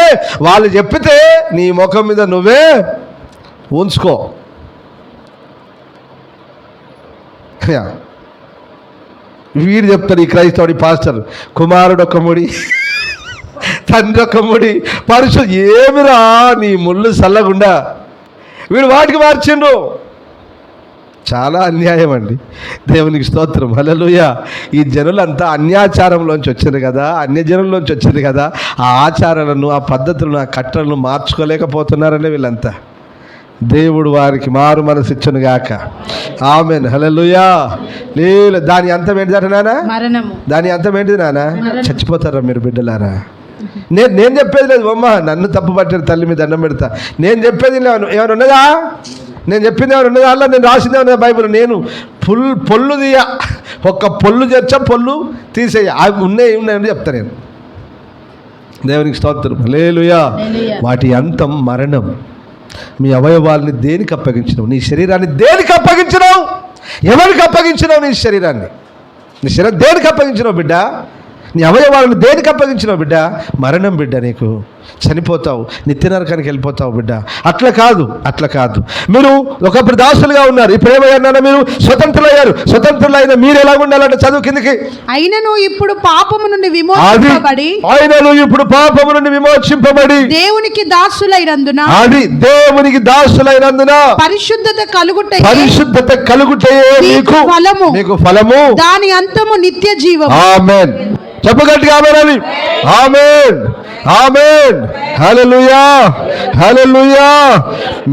వాళ్ళు చెప్పితే నీ ముఖం మీద నువ్వే ఉంచుకో. వీడు చెప్తాడు, ఈ క్రైస్తవుడి పాస్టర్, కుమారుడు ఒక ముడి, తండ్రి ఒక ముడి, పరిశుద్ధ ఏమిరా నీ ముళ్ళు చల్లగుండా. వీడు వాటికి మార్చిండు. చాలా అన్యాయం అండి. దేవునికి స్తోత్రం, హల్లెలూయా. ఈ జనులంతా అన్యాచారంలోంచి వచ్చింది కదా, అన్యజనుల్లోంచి వచ్చింది కదా. ఆ ఆచారాలను, ఆ పద్ధతులను, ఆ కట్టలను మార్చుకోలేకపోతున్నారనే వీళ్ళంతా. దేవుడు వారికి మారు మనసు ఇచ్చును గాక. ఆమేన్, హల్లెలూయా. లేదు, దాని అంతం ఏంటిదట నాన్న? మరణము. దాని అంతం ఏంటిది నాన్న? చచ్చిపోతారా మీరు బిడ్డలారా? నేను చెప్పేది లేదు అమ్మ, నన్ను తప్పు పట్టారు, తల్లి మీద దండం పెడతా. నేను చెప్పేది ఏమైనా ఉన్నదా? నేను చెప్పింది ఏమైనా ఉన్నదా? అలా నేను రాసింది ఉన్నదా బైబిల్? నేను పొల్లు తీయ, ఒక్క పొల్లు చేర్చా, పొల్లు తీసేయ, అవి ఉన్నాయని చెప్తా నేను. దేవునికి స్తోత్రం, హల్లెలూయా. వాటి అంతం మరణం. మీ అవయవాల్ని దేనికి అప్పగించినావు? నీ శరీరాన్ని దేనికి అప్పగించినావు? ఎవరికి అప్పగించినావు? నీ శరీరాన్ని, నీ శరీరం దేనికి అప్పగించినావు బిడ్డ? నీ అవయవాలను దేనికి అప్పగించినావు బిడ్డ? మరణం బిడ్డ. నీకు చనిపోతావు, నిత్య నరకానికి వెళ్ళిపోతావు బిడ్డ. అట్లా కాదు. మీరు ఒకప్పుడు దాసులుగా ఉన్నారు, ఇప్పుడు ఏమయ్యారు? మీరు స్వతంత్రులైన మీరు ఎలా ఉండాలంటే, చదువు కిందకి, అయినను ఇప్పుడు పాపము నుండి విమోచింపబడి దేవునికి దాసులైనందున పరిశుద్ధత కలుగుటే మీకు ఫలము, దాని అంతము నిత్య జీవము. ఆమేన్. చెప్పగట్టిగా ఆమేన్. ఆమేన్, ఆమేన్, హల్లెలూయా.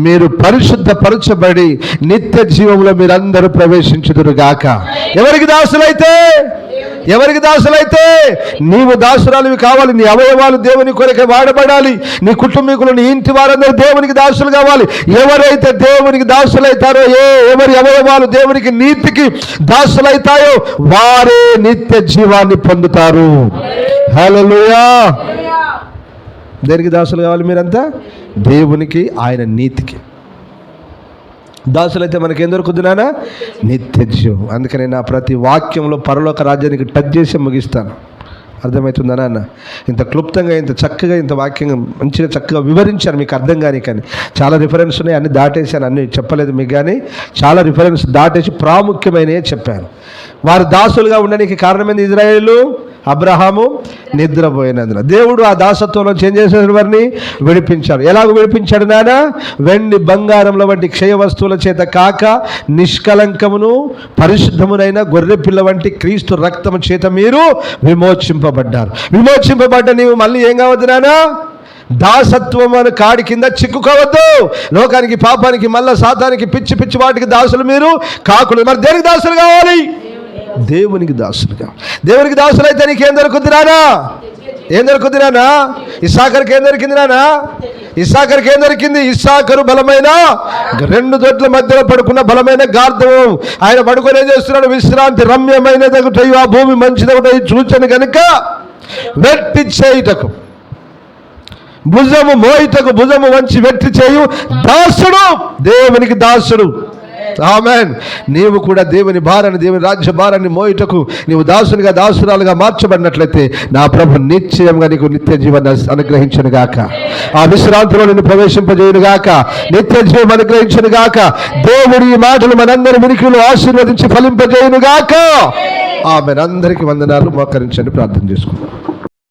మీరు పరిశుద్ధపరచబడి నిత్య జీవంలో మీరందరూ ప్రవేశించుదురు గాక. ఎవరికి దాసులైతే నీవు దాసురాలివి కావాలి. నీ అవయవాలు దేవుని కొరకే వాడబడాలి. నీ కుటుంబీకులు, నీ ఇంటి వారందరూ దేవునికి దాసులు కావాలి. ఎవరైతే దేవునికి దాసులైతారో, ఎవరి అవయవాలు దేవునికి నీతికి దాసులైతాయో వారే నిత్య జీవాన్ని పొందుతారు. హల్లెలూయా. దేనికి దాసులు కావాలి మీరంతా? దేవునికి, ఆయన నీతికి దాసులైతే మనకేం దొరుకుతుంది నాన్న? నిత్య జీవం. అందుకని నా ప్రతి వాక్యంలో పరలోక రాజ్యానికి టచ్ చేసి ముగిస్తాను. అర్థమవుతుందా నాన్న? ఇంత క్లుప్తంగా, ఇంత చక్కగా, ఇంత వాక్యంగా మంచిగా చక్కగా వివరించాను మీకు అర్థం కానీ. చాలా రిఫరెన్స్ ఉన్నాయి, అన్ని దాటేసాను, అన్ని చెప్పలేదు మీకు. కానీ చాలా రిఫరెన్స్ దాటేసి ప్రాముఖ్యమైనవి చెప్పాను. వారు దాసులుగా ఉండడానికి కారణమైంది ఇజ్రాయేలు, అబ్రహాము నిద్రపోయినందున. దేవుడు ఆ దాసత్వంలో చేంజ్ చేసిన వారిని విడిపించాడు. ఎలాగ విడిపించాడు నాన్న? వెండి బంగారంలో వంటి క్షయ వస్తువుల చేత కాక నిష్కలంకమును పరిశుద్ధమునైన గొర్రె పిల్ల వంటి క్రీస్తు రక్తము చేత మీరు విమోచింపబడ్డారు. విమోచింపబడ్డ నీవు మళ్ళీ ఏం కావద్దు నాన్న? దాసత్వం అని కాడి కింద చిక్కుకోవద్దు. లోకానికి, పాపానికి, మళ్ళా సాతానికి, పిచ్చి వాటికి దాసులు మీరు కాకులు. మరి దేనికి దాసులు కావాలి? దేవునికి దాసులుగా. దేవునికి దాసులు అయితే నీకేం దొరుకుద్ది నానా? ఇస్సాకర్కి ఏం దొరికింది నానా? ఇస్సాకర్కి ఏం దొరికింది? ఇస్సాకరు బలమైన 2 దొడ్ల మధ్యలో పడుకున్న బలమైన గార్ధవం. ఆయన పడుకొని ఏం చేస్తున్నాడు? విశ్రాంతి రమ్యమైనదగుటయు ఆ భూమి మంచిదగుటయు చూచను కనుక వెట్టి చేయుటకు, భుజము మోయుటకు భుజము వంచి వెట్టి చేయు దాసుడు, దేవునికి దాసుడు. ఆమేన్. నీవు కూడా దేవుని భారాన్ని, దేవుని రాజ్య భారాన్ని మోయుటకు నీవు దాసునిగా, దాసురాలుగా మార్చబడినట్లయితే నా ప్రభు నిశ్చయంగా నీకు నిత్య జీవాన్ని అనుగ్రహించను గాక. ఆ విశ్రాంతిలో నిన్ను ప్రవేశింపజేయును గాక. నిత్య జీవం అనుగ్రహించను గాక. దేవుడి ఈ మాటలు మనందరి వినికిడిలో ఆశీర్వదించి ఫలింపజేయును గాక. ఆమేన్. అందరికీ వందనాలు. మోకరించండి, ప్రార్థన చేసుకుందాం.